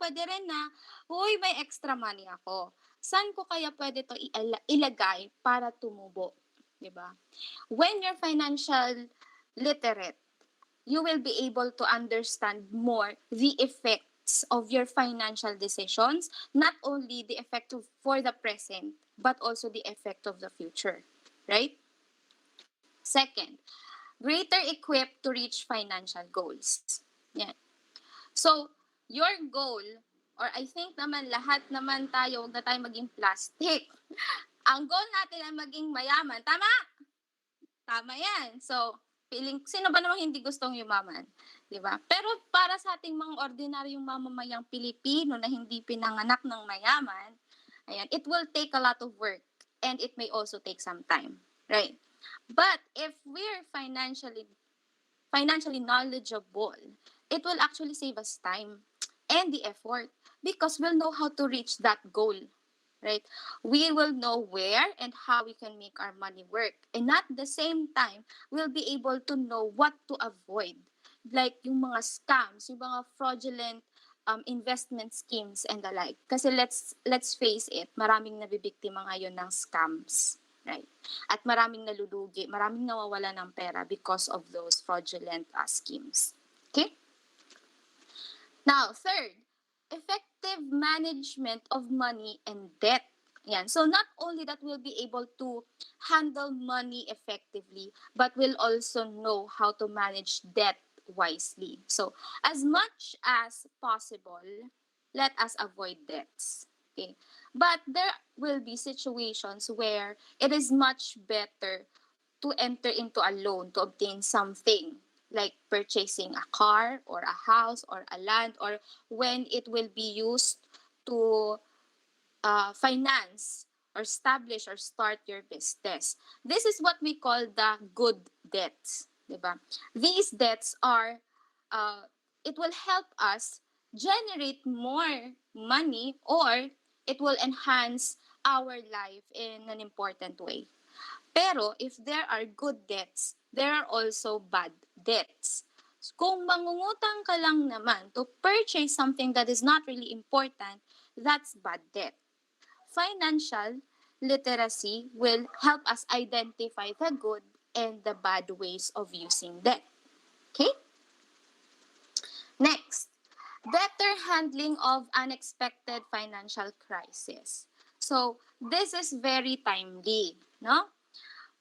pwede rin na, huy, may extra money ako. Saan ko kaya pwede to ilagay para tumubo? Di ba? When you're financial literate, you will be able to understand more the effects of your financial decisions, not only the effect for the present, but also the effect of the future, right? Second, greater equipped to reach financial goals. Yan. So, your goal, or I think naman lahat naman tayo, huwag na tayo maging plastic. Ang goal natin ay maging mayaman. Tama? Tama yan. So, sino ba namang hindi gustong yumaman? Diba? Pero para sa ating mga ordinaryong mamamayang Pilipino na hindi pinanganak ng mayaman, ayan, it will take a lot of work and it may also take some time. Right? But if we're financially knowledgeable, it will actually save us time and the effort because we'll know how to reach that goal, right? We will know where and how we can make our money work. And at the same time, we'll be able to know what to avoid. Like yung mga scams, yung mga fraudulent investment schemes and the like. Kasi let's face it, maraming nabibiktima ngayon ng scams. Right? At maraming nalulugi, maraming nawawala ng pera because of those fraudulent schemes. Okay? Now, third, effective management of money and debt. Yan. So not only that we'll be able to handle money effectively, but we'll also know how to manage debt wisely. So as much as possible, let us avoid debts. Okay. But there will be situations where it is much better to enter into a loan to obtain something like purchasing a car or a house or a land, or when it will be used to finance or establish or start your business. This is what we call the good debts, diba? These debts are, it will help us generate more money, or it will enhance our life in an important way. Pero if there are good debts, there are also bad debts. Kung mangungutang ka lang naman to purchase something that is not really important, that's bad debt. Financial literacy will help us identify the good and the bad ways of using debt. Okay? Next, better handling of unexpected financial crisis. So, this is very timely, no?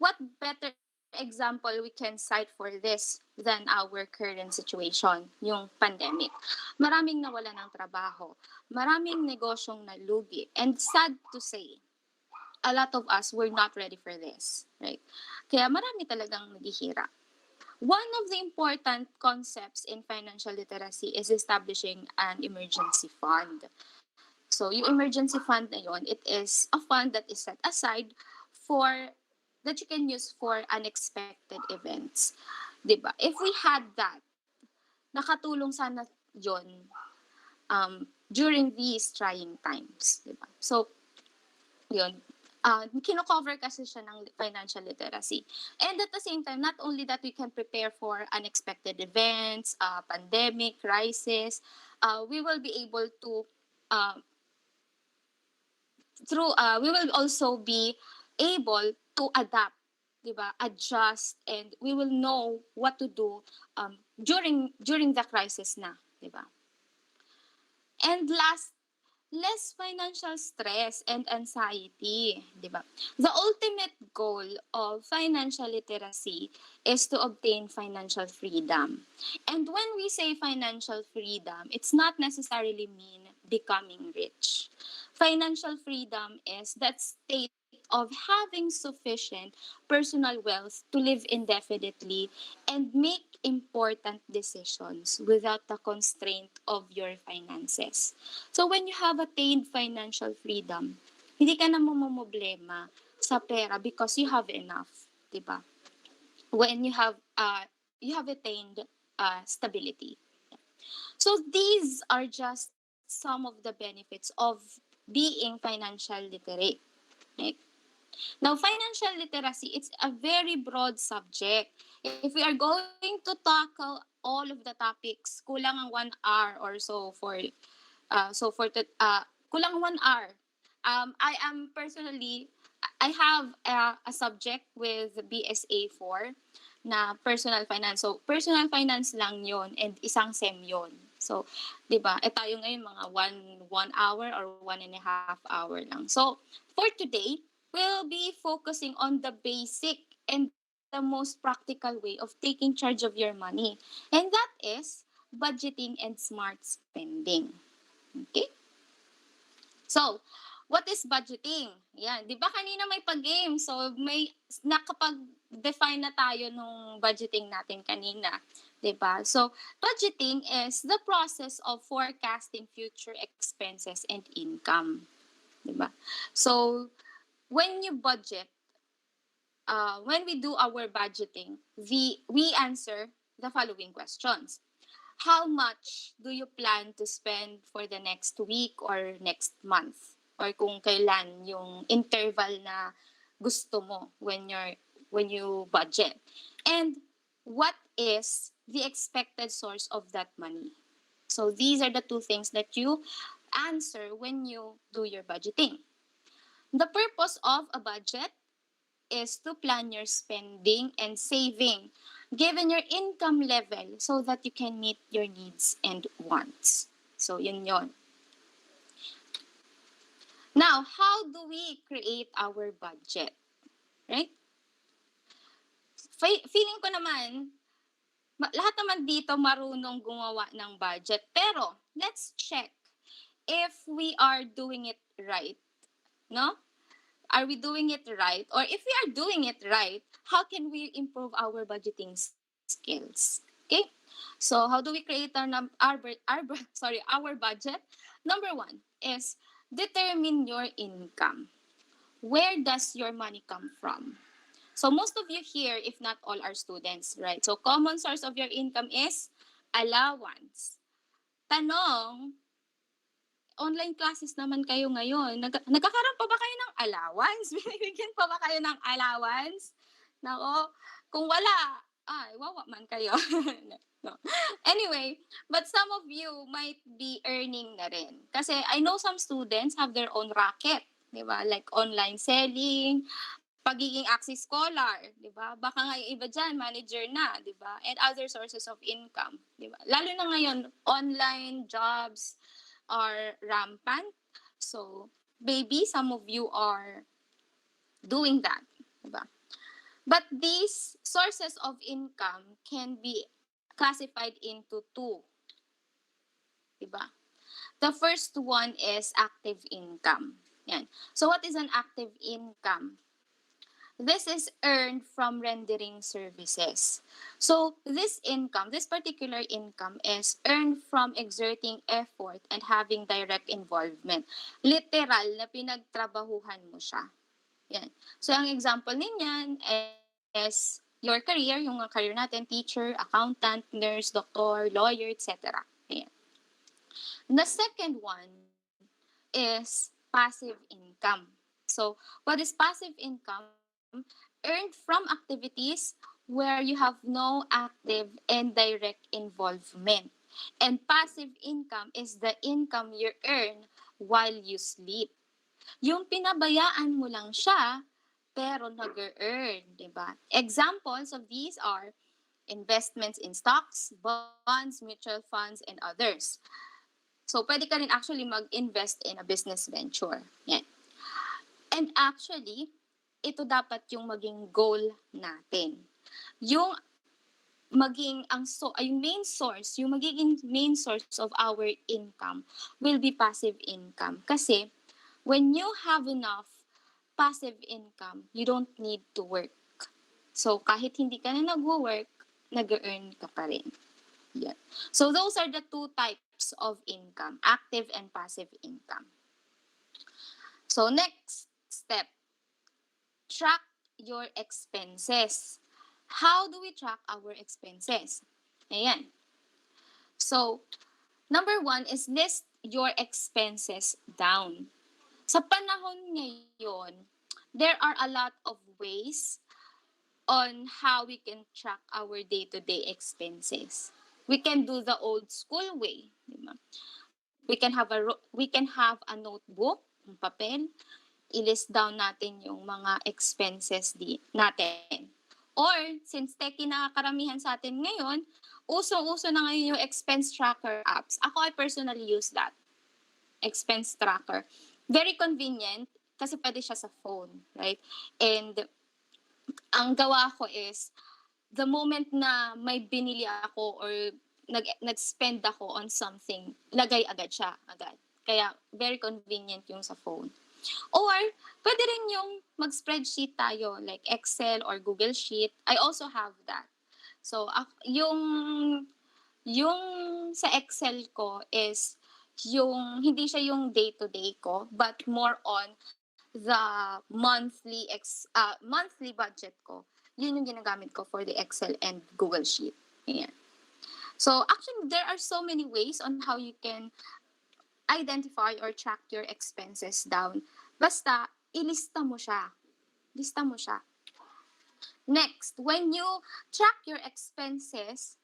What better example we can cite for this than our current situation, yung pandemic? Maraming nawala ng trabaho, maraming negosyong nalugi, and sad to say, a lot of us were not ready for this, right? Kaya marami talagang naghihirap. One of the important concepts in financial literacy is establishing an emergency fund. So, yung emergency fund na yon, it is a fund that is set aside for that you can use for unexpected events. 'Di ba? If we had that, nakatulong sana yon during these trying times, 'di ba? So, yun. Kino-cover kasi siya ng financial literacy. And at the same time, not only that we can prepare for unexpected events, pandemic, crisis, we will be able to uh, we will also be able to adapt, 'di ba? Adjust, and we will know what to do during the crisis na, 'di ba? And last, less financial stress and anxiety, 'di ba? The ultimate goal of financial literacy is to obtain financial freedom. And when we say financial freedom, it's not necessarily mean becoming rich. Financial freedom is that state of having sufficient personal wealth to live indefinitely and make important decisions without the constraint of your finances. So when you have attained financial freedom, hindi ka na mamomroblema sa pera because you have enough, 'di ba? When you have attained stability. So these are just some of the benefits of being financial literate. Right? Now, financial literacy, it's a very broad subject. If we are going to tackle all of the topics, kulang ang 1 hour or kulang 1 hour. I am personally, I have a subject with BSA 4 na personal finance. So, personal finance lang yon and isang SEM yon. So, di ba, tayo ngayon mga one hour or 1.5 hour lang. So, for today, we'll be focusing on the basic and the most practical way of taking charge of your money. And that is budgeting and smart spending. Okay? So, what is budgeting? Yan, 'di ba kanina may pag-game? So, may nakapag-define na tayo nung budgeting natin kanina, 'di ba? So, budgeting is the process of forecasting future expenses and income, 'di ba? So, when you budget, when we do our budgeting, we answer the following questions. How much do you plan to spend for the next week or next month? Or kung kailan yung interval na gusto mo when you budget. And what is the expected source of that money? So these are the two things that you answer when you do your budgeting. The purpose of a budget is to plan your spending and saving given your income level so that you can meet your needs and wants. So, yun yon. Now, how do we create our budget? Right? Feeling ko naman, lahat naman dito marunong gumawa ng budget. Pero, let's check if we are doing it right. No? Are we doing it right? Or if we are doing it right, how can we improve our budgeting skills? Okay? So how do we create our budget? Number one is determine your income. Where does your money come from? So most of you here, if not all, are students, right? So common source of your income is allowance. Tanong, online classes naman kayo ngayon. Nagkakaroon pa ba kayo ng allowance? Binibigyan pa ba kayo ng allowance? Nako, kung wala, ay, wawa man kayo. No. Anyway, but some of you might be earning na rin. Kasi I know some students have their own racket. Di ba? Like online selling, pagiging Axis Scholar, di ba? Baka nga yung iba dyan, manager na, di ba? And other sources of income, di ba? Lalo na ngayon, online jobs are rampant. So, maybe some of you are doing that, di ba? But these sources of income can be classified into two, di ba? The first one is active income. Yan. So, what is an active income? This is earned from rendering services. So this income, this particular income is earned from exerting effort and having direct involvement. Literal na pinagtrabahuhan mo siya. Yan. So ang example ninyan is your career, yung career natin, teacher, accountant, nurse, doctor, lawyer, etc. Yan. The second one is passive income. So what is passive income? Earned from activities where you have no active and direct involvement. And passive income is the income you earn while you sleep. Yung pinabayaan mo lang siya, pero nag-earn, di ba? Examples of these are investments in stocks, bonds, mutual funds, and others. So, pwede ka rin actually mag-invest in a business venture. Yan. And actually, ito dapat yung maging goal natin. Yung maging yung magiging main source of our income will be passive income. Kasi when you have enough passive income, you don't need to work. So kahit hindi ka na nag-work, nag-earn ka pa rin. Yeah. So those are the two types of income, active and passive income. So next step, track your expenses. How do we track our expenses? Ayan. So, number one is list your expenses down. Sa panahon ngayon, there are a lot of ways on how we can track our day-to-day expenses. We can do the old school way. Diba? We can have a notebook, papel, i-list down natin yung mga expenses natin. Or, since techie na karamihan sa atin ngayon, uso-uso na ngayon yung expense tracker apps. Ako, I personally use that. Expense tracker. Very convenient kasi pwede siya sa phone, right? And ang gawa ko is, the moment na may binili ako or nag-spend ako on something, lagay agad siya, agad. Kaya, very convenient yung sa phone. Or, pwede rin yung mag-spreadsheet tayo, like Excel or Google Sheet. I also have that. So, yung sa Excel ko is, hindi siya yung day-to-day ko, but more on the monthly budget ko. Yun yung ginagamit ko for the Excel and Google Sheet. Ayan. So, actually, there are so many ways on how you can identify or track your expenses down. Basta, ilista mo siya. Lista mo siya. Next, when you track your expenses,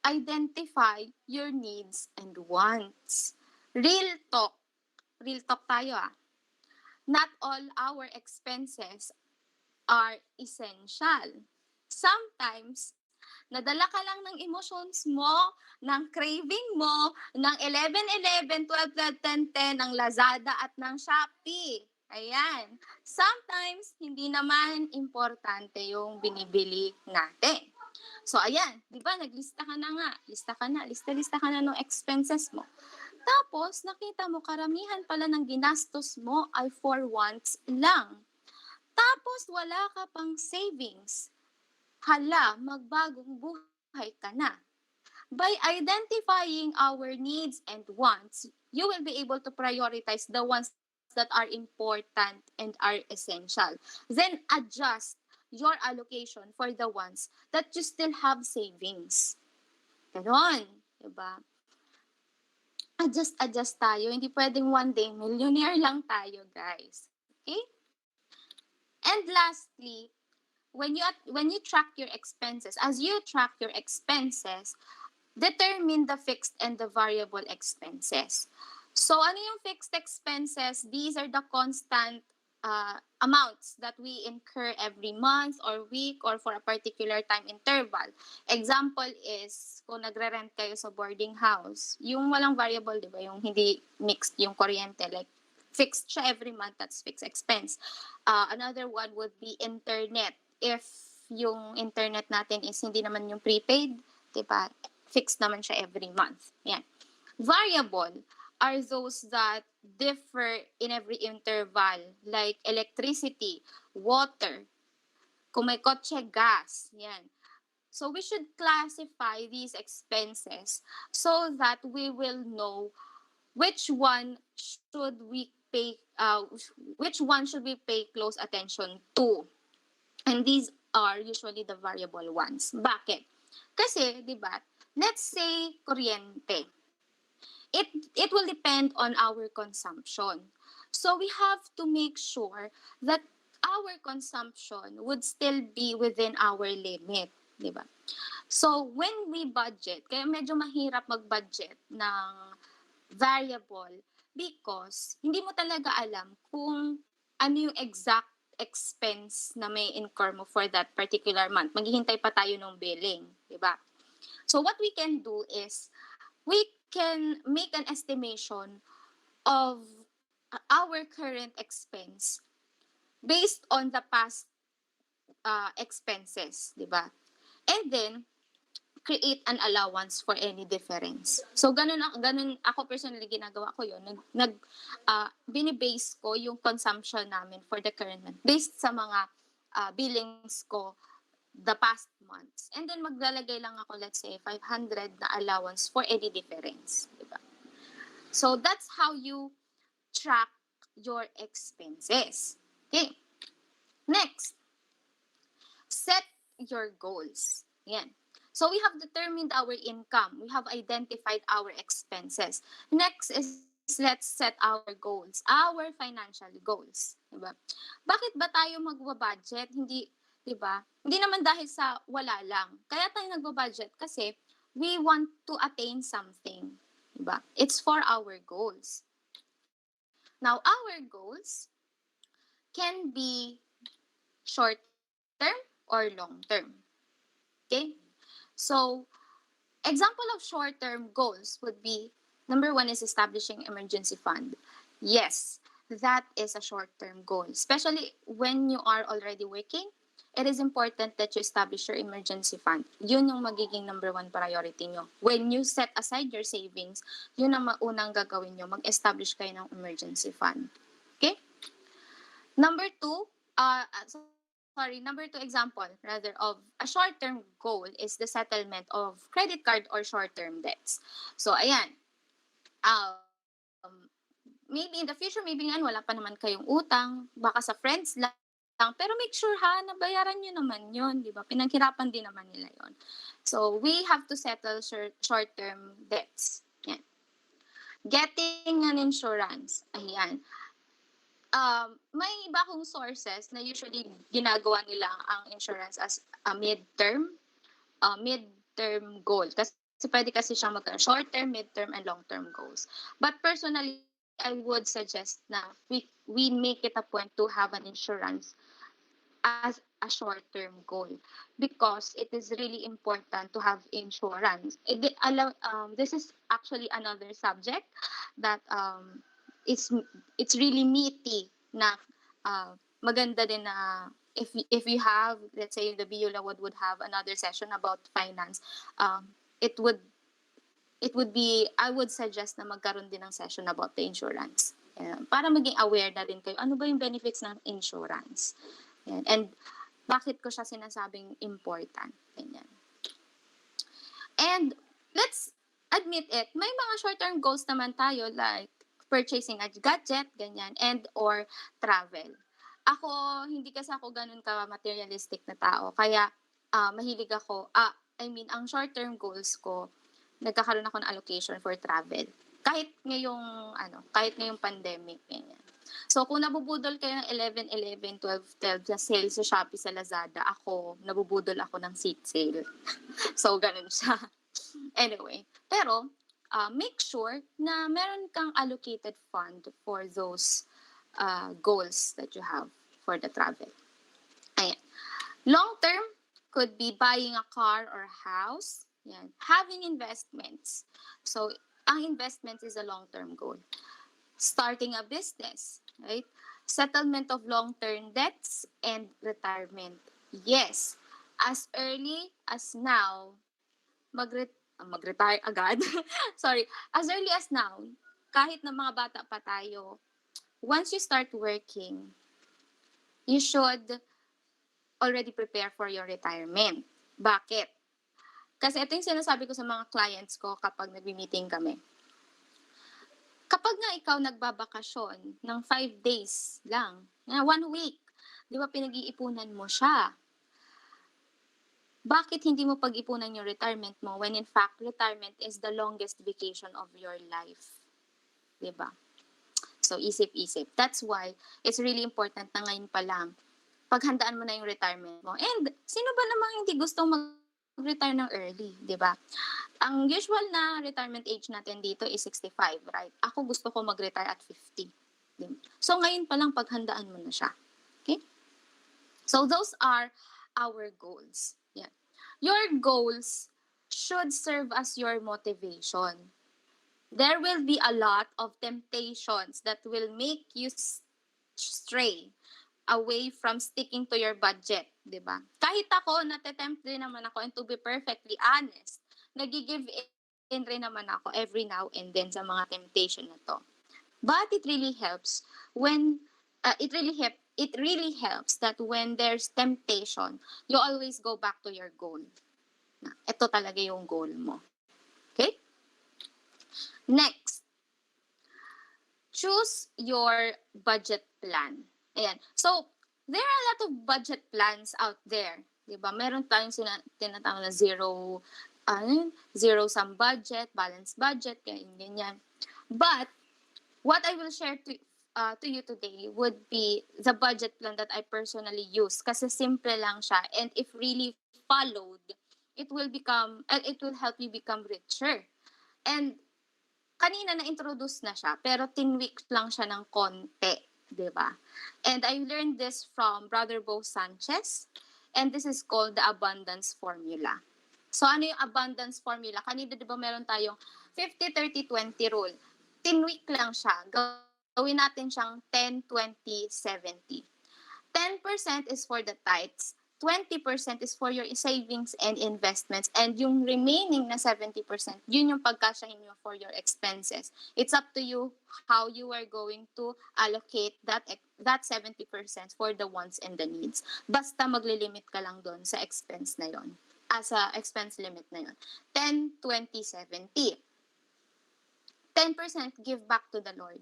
identify your needs and wants. Real talk. Real talk tayo Not all our expenses are essential. Sometimes, nadala ka lang ng emotions mo, ng craving mo, ng 11-11, 12-12, 10-10, ng Lazada at ng Shopee. Ayan. Sometimes, hindi naman importante yung binibili natin. So, ayan. Di ba, naglista ka na nga. Lista ka na ng expenses mo. Tapos, nakita mo, karamihan pala ng ginastos mo ay for wants lang. Tapos, wala ka pang savings. Hala, magbagong buhay ka na. By identifying our needs and wants, you will be able to prioritize the ones that are important and are essential. Then adjust your allocation for the ones that you still have savings. Ganon. Diba? Adjust tayo. Hindi pwedeng one day millionaire lang tayo, guys. Okay? And lastly, when you track your expenses, as you track your expenses, determine the fixed and the variable expenses. So, ano yung fixed expenses? These are the constant amounts that we incur every month or week or for a particular time interval. Example is, kung nagre-rent kayo sa boarding house, yung walang variable, di ba? Yung hindi mixed yung kuryente, like fixed siya every month, that's fixed expense. Another one would be internet. If yung internet natin is hindi naman yung prepaid, di ba? Fixed naman siya every month. Yan. Variable are those that differ in every interval, like electricity, water, kung may kotse, gas. Yan. So we should classify these expenses so that we will know which one should we pay close attention to. And these are usually the variable ones. Bakit? Kasi, di ba, let's say kuryente. It will depend on our consumption. So we have to make sure that our consumption would still be within our limit, di ba? So when we budget, kaya medyo mahirap mag-budget ng variable because hindi mo talaga alam kung ano yung exact expense na may incur mo for that particular month. Maghihintay pa tayo ng billing, di ba? So what we can do is we can make an estimation of our current expense based on the past expenses, di ba? And then create an allowance for any difference. So ganun ako personally ginagawa ko 'yon. Binibase ko yung consumption namin for the current month based sa mga billings ko the past months. And then maglalagay lang ako, let's say 500 na allowance for any difference, diba? So that's how you track your expenses. Okay. Next, set your goals. Yan. So we have determined our income. We have identified our expenses. Next is let's set our goals, our financial goals. Diba? Bakit ba tayo magwa-budget? Hindi, diba? Hindi naman dahil sa wala lang. Kaya tayo nagwa-budget kasi we want to attain something. Diba? It's for our goals. Now, our goals can be short-term or long-term. Okay? So, example of short-term goals would be, number one is establishing emergency fund. Yes, that is a short-term goal. Especially when you are already working, it is important that you establish your emergency fund. Yun yung magiging number one priority nyo. When you set aside your savings, yun ang unang gagawin nyo, mag-establish kayo ng emergency fund. Okay? Number two example rather of a short-term goal is the settlement of credit card or short-term debts. So, ayan. Maybe in the future, maybe nga wala pa naman kayong utang, baka sa friends lang, pero make sure ha, nabayaran nyo naman yun, di ba? Pinaghirapan din naman nila yun. So, we have to settle short-term debts. Yan. Getting an insurance. Ayan. May iba akong sources na usually ginagawa nila ang insurance as a midterm goal. Kasi pwede kasi siyang short-term, midterm, and long-term goals. But personally, I would suggest na we make it a point to have an insurance as a short-term goal because it is really important to have insurance. This is actually another subject that it's really meaty na maganda din na if you have, let's say the BULA would have another session about finance, it would be, I would suggest na magkaroon din ng session about the insurance. Para maging aware na rin kayo, ano ba yung benefits ng insurance? And bakit ko siya sinasabing important? Ganyan. And let's admit it, may mga short-term goals naman tayo like purchasing a gadget, ganyan, and or travel. Ako, hindi kasi ako ganun ka materialistic na tao. Kaya mahilig ako, ang short-term goals ko, nagkakaroon ako ng allocation for travel. Kahit ngayong pandemic, ganyan. So, kung nabubudol kayo ng 11, 12 sa sale sa Shopee, sa Lazada, nabubudol ako ng seat sale. So, ganun siya. Anyway, pero make sure na meron kang allocated fund for those goals that you have for the travel. Ayan. Long term could be buying a car or house. Yan. Having investments. So, ang investments is a long-term goal. Starting a business, right? Settlement of long-term debts and retirement. Yes, as early as now, mag-retire agad. Sorry, as early as now, kahit na mga bata pa tayo, once you start working, you should already prepare for your retirement. Bakit? Kasi ito yung sinasabi ko sa mga clients ko kapag nag-meeting kami. Kapag nga ikaw nagbabakasyon ng 5 days lang, 1 week, di ba pinag-iipunan mo siya? Bakit hindi mo pag-ipunan yung retirement mo when in fact, retirement is the longest vacation of your life? Di ba? So, isip-isip. That's why it's really important na ngayon pa lang, paghandaan mo na yung retirement mo. And sino ba namang hindi gustong mag-retire ng early, di ba? Ang usual na retirement age natin dito is 65, right? Ako gusto ko mag-retire at 50. So, ngayon pa lang paghandaan mo na siya. Okay? So, those are our goals. Yeah. Your goals should serve as your motivation. There will be a lot of temptations that will make you stray away from sticking to your budget, di ba? Kahit ako, natatempt din naman ako, and to be perfectly honest, nag-give in rin naman ako every now and then sa mga temptation na to. But it really helps when, it really helps that when there's temptation, you always go back to your goal. Ito talaga yung goal mo. Okay? Next, choose your budget plan. Ayan. So, there are a lot of budget plans out there. Diba? Meron tayong tinatawag na zero-sum budget, balanced budget, ganyan. But, what I will share to you today would be the budget plan that I personally use. Kasi simple lang siya. And if really followed, it will help you become richer. And, kanina na-introduce na siya, pero tinweak lang siya ng konti. Diba? And I learned this from Brother Bo Sanchez, and this is called the abundance formula. So, ano yung abundance formula? Kanina, diba, meron tayong 50-30-20 rule. Tinweak lang siya. Gawin natin siyang 10-20-70. 10% is for the tithes, 20% is for your savings and investments, and yung remaining na 70%, yun yung pagkasyahin nyo for your expenses. It's up to you how you are going to allocate that 70% for the wants and the needs. Basta maglilimit ka lang doon sa expense na yon, sa expense limit na yon. 10, 20, 70. 10% give back to the Lord.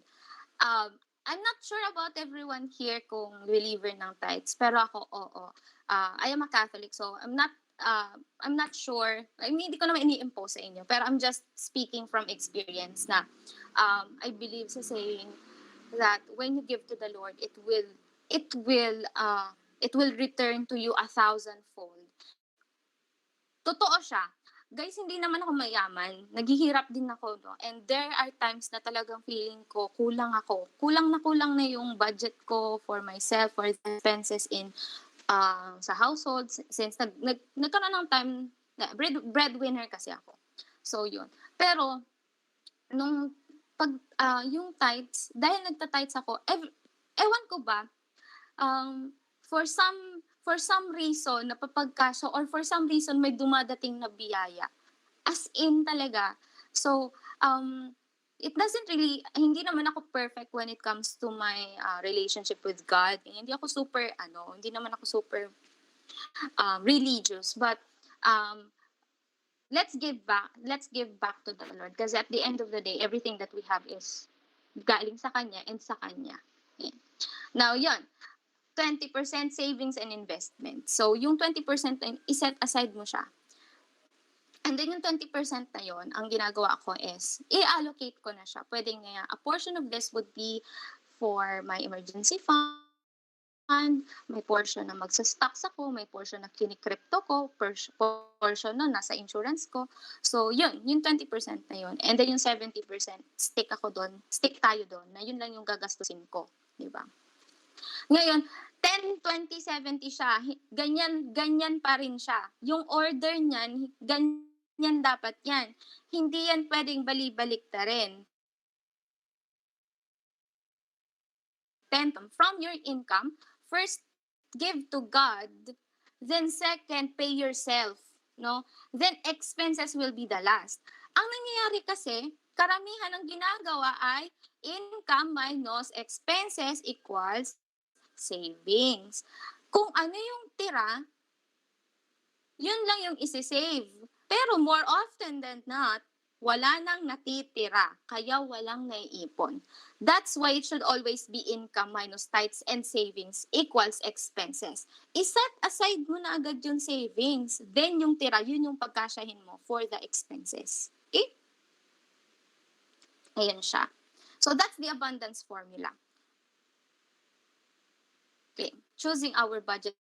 I'm not sure about everyone here kung believer ng tithes, pero ako, oo. I am a Catholic, so I'm not sure. I mean, hindi ko naman ini-impose sa inyo, pero I'm just speaking from experience na I believe sa saying that when you give to the Lord, it will return to you 1,000-fold. Totoo siya. Guys, hindi naman ako mayaman. Naghihirap din ako, no? And there are times na talagang feeling ko, kulang ako. Kulang na yung budget ko for myself, for expenses in sa household. Since nagkaroon ng time, breadwinner kasi ako. So, yun. Pero, yung tithes, dahil nagta-tithes ako, ewan ko ba, for some reason, napapagkaso, or for some reason, may dumadating na biyaya. As in talaga. So, it doesn't really, hindi naman ako perfect when it comes to my relationship with God. Hindi naman ako super religious. But, let's give back. Let's give back to the Lord. Because at the end of the day, everything that we have is galing sa Kanya and sa Kanya. Yan. Now, yon 20% savings and investment. So, yung 20% na yun, iset aside mo siya. And then yung 20% na yon, ang ginagawa ko is, i-allocate ko na siya. Pwede nga, a portion of this would be for my emergency fund, may portion na magsa-stocks ako, may portion na kini-crypto ko, portion na nasa insurance ko. So, yun, yung 20% na yun. And then yung 70%, stick tayo doon, na yun lang yung gagastusin ko. Diba? Ngayon, 10, 20, 70 siya, ganyan pa rin siya. Yung order niyan, ganyan dapat yan. Hindi yan pwedeng bali-balik ta rin. 10 from your income, first give to God, then second pay yourself, no? Then expenses will be the last. Ang nangyayari kasi, karamihan ng ginagawa ay income minus expenses equals savings. Kung ano yung tira, yun lang yung isi-save. Pero more often than not, wala nang natitira, kaya walang naiipon. That's why it should always be income minus tithes and savings equals expenses. Iset aside mo na agad yung savings. Then yung tira, yun yung pagkasyahin mo for the expenses. Okay? Ayan siya. So that's the abundance formula. Okay. Choosing our budget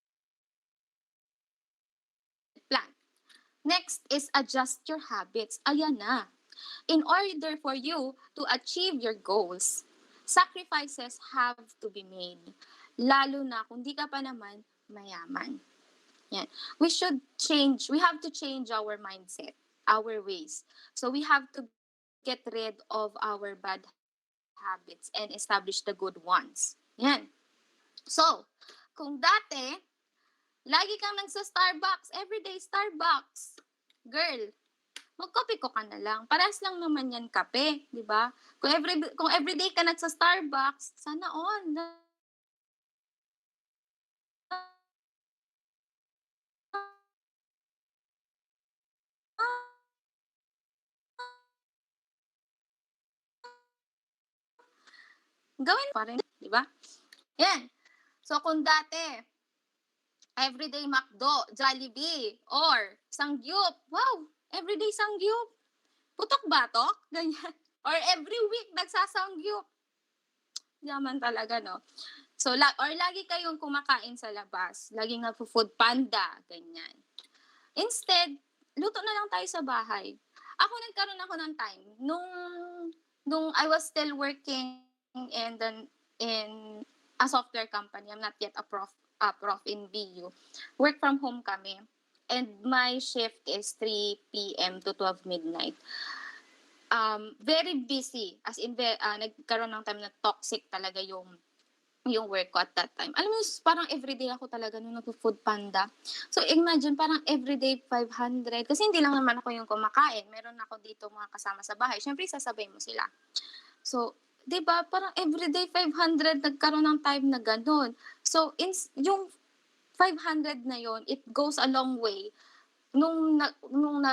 plan. Next is adjust your habits. Ayan na. In order for you to achieve your goals, sacrifices have to be made. Lalo na kung di ka pa naman mayaman. Yan. We have to change our mindset, our ways. So we have to get rid of our bad habits and establish the good ones. Yan. So, kung dati, lagi kang nagsa-Starbucks, everyday Starbucks, girl, magkape ko ka na lang. Parehas lang naman yan kape, di ba? Kung everyday ka nagsa-Starbucks, sana all. Gawin pa rin, di ba? Yan. So, kung dati, everyday McDo, Jollibee, or Sangyup, wow, everyday Sangyup. Putok batok, ganyan. Or every week, nagsasangyup. Yaman talaga, no? So, lagi kayong kumakain sa labas. Laging nagpo-food panda, ganyan. Instead, luto na lang tayo sa bahay. Ako nagkaroon ako ng time. Nung I was still working in a software company, I'm not yet a prof in BU. Work from home kami. And my shift is 3 p.m. to 12 midnight. Very busy. As in, nagkaroon ng time na toxic talaga yung work ko at that time. Alam mo, parang everyday ako talaga nung nag-food panda. So, imagine, parang everyday 500. Kasi hindi lang naman ako yung kumakain. Meron ako dito mga kasama sa bahay. Siyempre, sasabay mo sila. So, di ba, parang everyday 500 nagkaroon ng time na ganun. So, yung 500 na yon, it goes a long way. Nung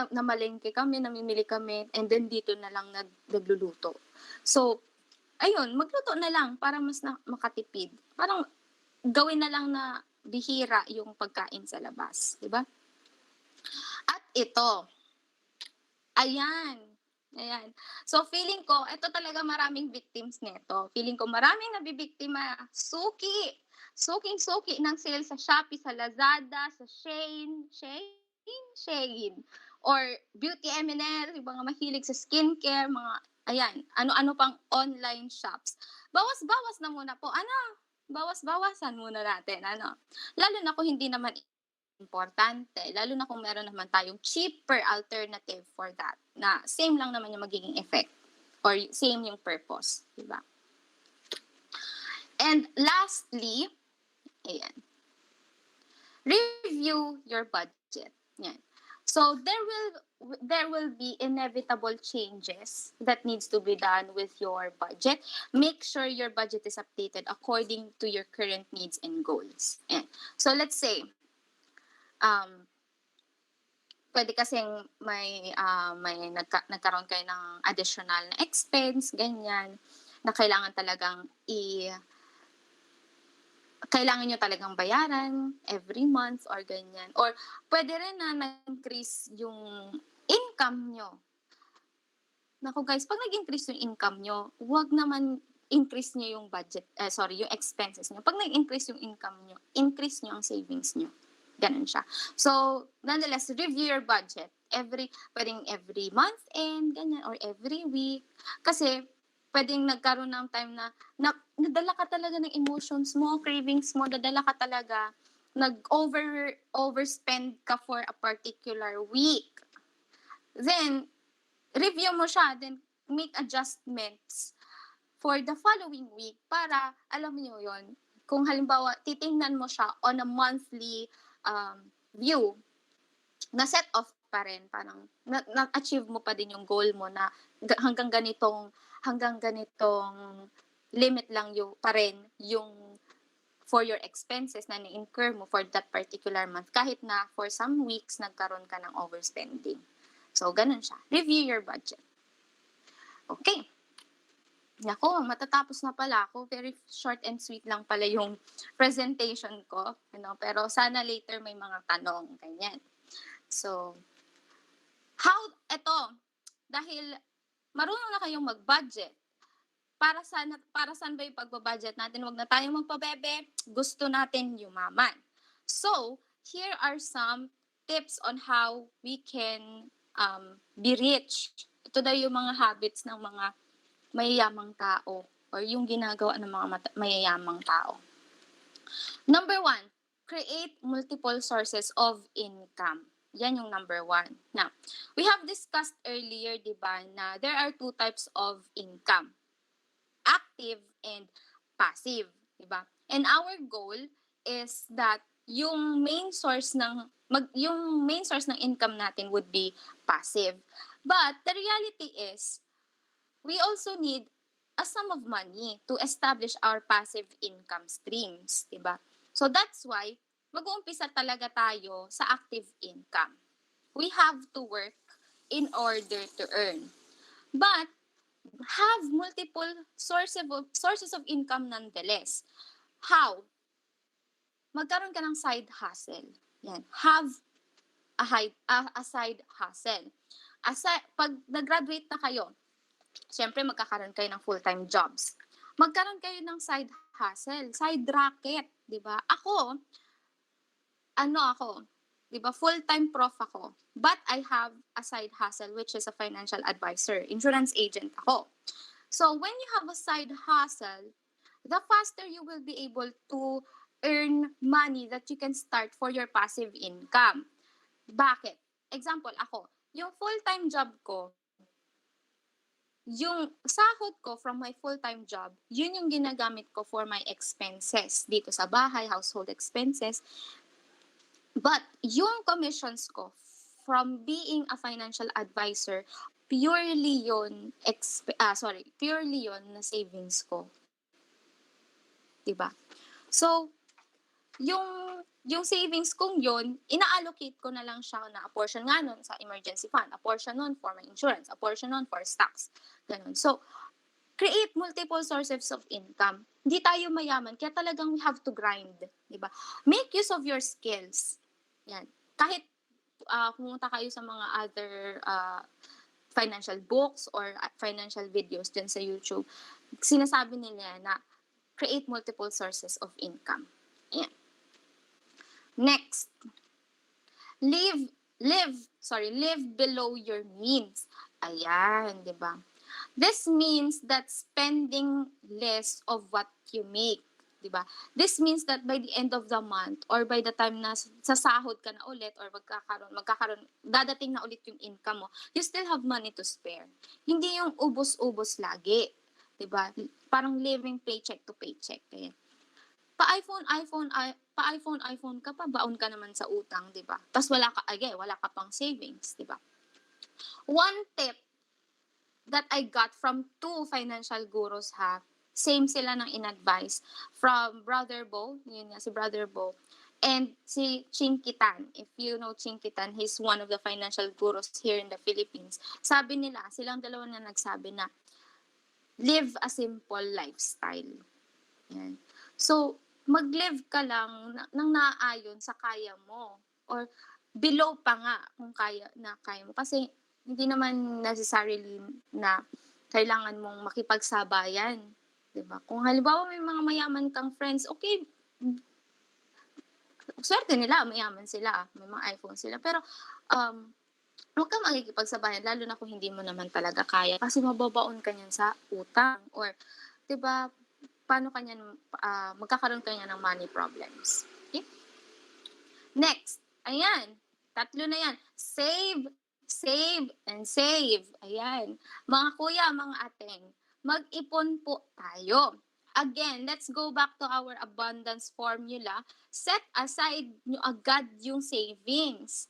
namalengke kami, namimili kami, and then dito na lang nagluluto. So, ayun, magluto na lang para mas makatipid. Parang gawin na lang na bihira yung pagkain sa labas, di ba? At ito, ayan. So, feeling ko, ito talaga maraming victims nito. Feeling ko maraming nabibiktima. Suking-suki ng sale sa Shopee, sa Lazada, sa Shein, or Beauty M&L, yung mga mahilig sa skincare, mga, ayan, ano-ano pang online shops. Bawas-bawas na muna po. Bawas-bawasan muna natin. Lalo na kung hindi naman importante. Lalo na kung meron naman tayong cheaper alternative for that. Na same lang naman yung magiging effect. Or same yung purpose. Diba? And lastly, ayan, review your budget. Yan. So there will be inevitable changes that needs to be done with your budget. Make sure your budget is updated according to your current needs and goals. And so let's say pwede kasing nagkaroon kayo ng additional na expense, ganyan, na kailangan nyo talagang bayaran every month or ganyan. Or pwede rin na nag-increase yung income nyo. Naku guys, pag nag-increase yung income nyo, huwag naman increase nyo yung yung expenses nyo. Pag nag-increase yung income nyo, increase nyo ang savings nyo. Ganun siya. So, nonetheless, review your budget. Pwedeng every month and ganyan, or every week. Kasi, pwedeng nagkaroon ng time na nadala ka talaga ng emotions mo, cravings mo, nadala ka talaga, overspend ka for a particular week. Then, review mo siya, then make adjustments for the following week para, alam niyo yon, kung halimbawa, titingnan mo siya on a monthly view, na set off pa rin, parang na-achieve mo pa din yung goal mo na hanggang ganitong limit lang yung pa rin yung for your expenses na ni-incur mo for that particular month, kahit na for some weeks nagkaroon ka ng overspending. So, ganun siya. Review your budget. Okay. Nako, matatapos na pala ako. Very short and sweet lang pala yung presentation ko. Pero sana later may mga tanong. Ganyan. So, dahil marunong na kayong mag-budget, para saan ba yung pagbabudget natin? Huwag na tayong magpabebe. Gusto natin yumaman. So, here are some tips on how we can be rich. Ito daw yung mga habits ng mga mayayamang tao or yung ginagawa ng mga mayayamang tao. Number 1, create multiple sources of income. Yan yung number 1. Now, we have discussed earlier, di ba, na there are 2 types of income. Active and passive, di ba? And our goal is that yung main source ng income natin would be passive. But the reality is, we also need a sum of money to establish our passive income streams, diba? So that's why mag-uumpisa talaga tayo sa active income. We have to work in order to earn. But have multiple sources of income nonetheless. How? Magkaroon ka ng side hustle. Yan. Have a side hustle. Pag nag-graduate na kayo, siyempre magkakaroon kayo ng full-time jobs. Magkaroon kayo ng side hustle, side racket, 'di ba? Ako, 'di ba? Full-time prof ako. But I have a side hustle which is a financial advisor, insurance agent ako. So, when you have a side hustle, the faster you will be able to earn money that you can start for your passive income. Bakit? Example, ako, yung full-time job ko, yung sahod ko from my full-time job, yun yung ginagamit ko for my expenses dito sa bahay, household expenses. But yung commissions ko from being a financial advisor, purely yon na savings ko. Diba? So, yung savings kong yun, ina-allocate ko na lang siya na a portion nga nun sa emergency fund, a portion nun for my insurance, a portion nun for stocks. Ganun. So, create multiple sources of income. Hindi tayo mayaman, kaya talagang we have to grind. Diba? Make use of your skills. Yan. Kahit pumunta kayo sa mga other financial books or financial videos dyan sa YouTube, sinasabi nila na create multiple sources of income. Ayan. Next, live below your means. Ayan, di ba? This means that spending less of what you make, di ba? This means that by the end of the month or by the time na sasahod ka na ulit or magkakaroon, dadating na ulit yung income mo, you still have money to spare. Hindi yung ubos-ubos lagi, di ba? Parang living paycheck to paycheck. Ayan. Pa-iPhone ka pa, baon ka naman sa utang, di ba? Tapos wala ka pang savings, di ba? One tip that I got from 2 financial gurus same sila ng in-advise from Brother Bo, yun nga si Brother Bo, And si Chinkitan, if you know Chinkitan, he's one of the financial gurus here in the Philippines. Sabi nila, silang dalawa na nagsabi na, live a simple lifestyle. Yan. So, mag-live ka lang nang naaayon sa kaya mo. Or below pa nga kung kaya mo. Kasi hindi naman necessarily na kailangan mong makipagsabayan. Diba? Kung halimbawa may mga mayaman kang friends, okay, swerte nila, mayaman sila, may mga iPhone sila. Pero, huwag kang makikipagsabayan, lalo na kung hindi mo naman talaga kaya. Kasi mababaon ka niyan sa utang. Or, diba, paano ka niyan, magkakaroon ka niyan ng money problems. Okay? Next, ayan, 3 na yan. Save, save, and save. Ayan. Mga kuya, mga ateng, mag-ipon po tayo. Again, let's go back to our abundance formula. Set aside nyo agad yung savings.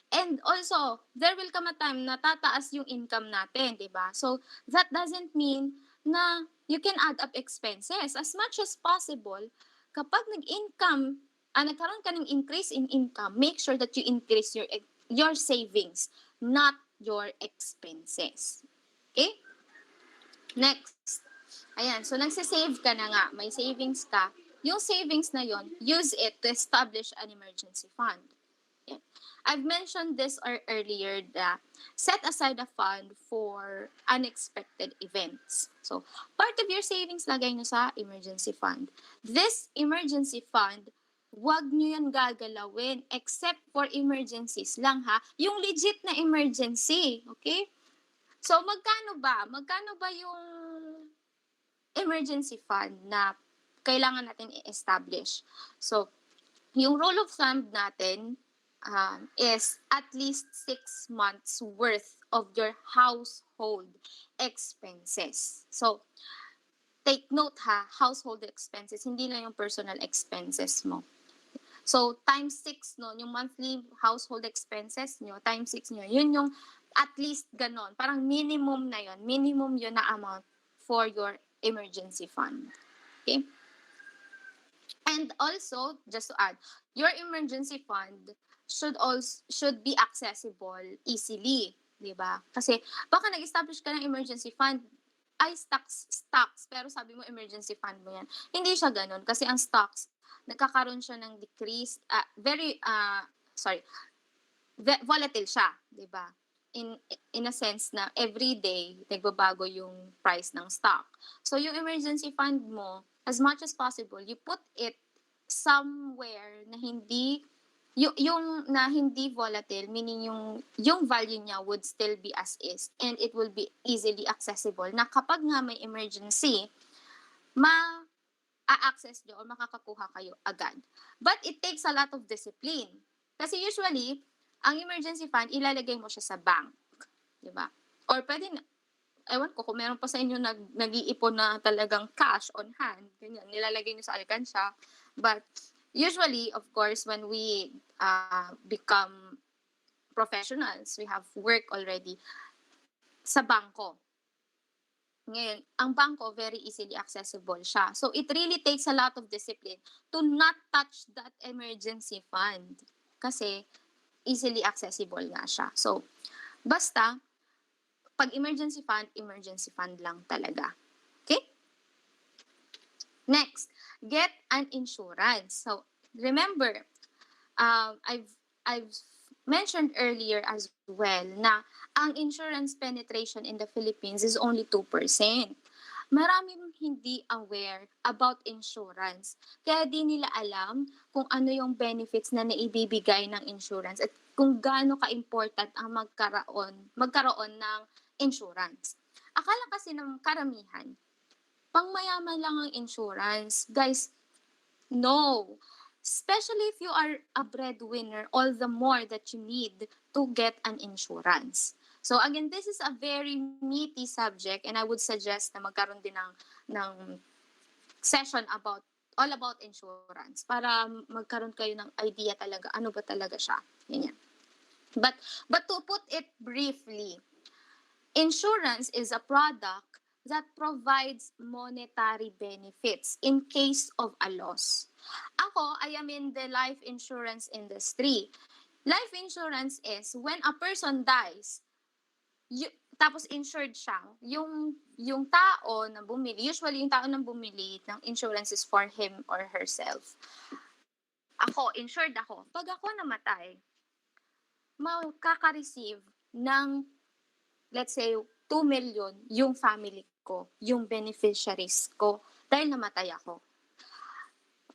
And also, there will come a time na tataas yung income natin, di ba? So, that doesn't mean na you can add up expenses as much as possible. Kapag nagkaroon ka ng increase in income, make sure that you increase your savings, not your expenses. Okay? Next. Ayan, so nagsisave ka na nga, may savings ka. Yung savings na yon, use it to establish an emergency fund. Yeah. I've mentioned this earlier that set aside a fund for unexpected events. So, part of your savings lagay nyo sa emergency fund. This emergency fund, wag nyo yan gagalawin except for emergencies lang ha. Yung legit na emergency, okay? So, magkano ba yung emergency fund na kailangan natin i-establish? So, yung rule of thumb natin is at least 6 months worth of your household expenses. So, take note ha, household expenses, hindi lang yung personal expenses mo. So, times 6 no, yung monthly household expenses nyo, times 6 nyo, yun yung at least ganon. Parang minimum na yun. Minimum yun na amount for your emergency fund. Okay? And also, just to add, your emergency fund should be accessible easily, 'di ba? Kasi baka nag-establish ka ng emergency fund, ay stocks, pero sabi mo emergency fund mo 'yan. Hindi siya ganoon kasi ang stocks nagkakaroon siya ng decrease, volatile siya, 'di ba? In a sense na every day nagbabago yung price ng stock. So yung emergency fund mo, as much as possible, you put it somewhere na hindi na hindi volatile, meaning yung value niya would still be as is and it will be easily accessible na kapag nga may emergency, ma-access nyo or makakakuha kayo agad. But it takes a lot of discipline. Kasi usually, ang emergency fund, ilalagay mo siya sa bank. Diba? Or pwede na, ewan ko, kung meron pa sa inyo nag-iipon na talagang cash on hand, ganyan, nilalagay nyo sa alkansya. But usually, of course, when we become professionals, we have work already sa bangko. Ngayon, ang bangko, very easily accessible siya. So, it really takes a lot of discipline to not touch that emergency fund. Kasi, easily accessible nga siya. So, basta, pag emergency fund lang talaga. Okay? Next, get an insurance. So, remember, I've mentioned earlier as well na ang insurance penetration in the Philippines is only 2%. Maraming hindi aware about insurance. Kaya di nila alam kung ano yung benefits na naibibigay ng insurance at kung gaano ka-important ang magkaroon ng insurance. Akala kasi ng karamihan, pangmayaman lang ang insurance. Guys, no. Especially if you are a breadwinner, all the more that you need to get an insurance. So again, this is a very meaty subject and I would suggest na magkaroon din ng session all about insurance para magkaroon kayo ng idea talaga ano ba talaga siya. Ganyan. But to put it briefly, insurance is a product that provides monetary benefits in case of a loss. Ako, I am in the life insurance industry. Life insurance is when a person dies, tapos insured siya, yung tao na bumili, usually yung tao na bumili ng insurance is for him or herself. Ako, insured ako. Pag ako namatay, makaka-receive ng, let's say, 2 million yung family ko, yung beneficiaries ko, dahil namatay ako.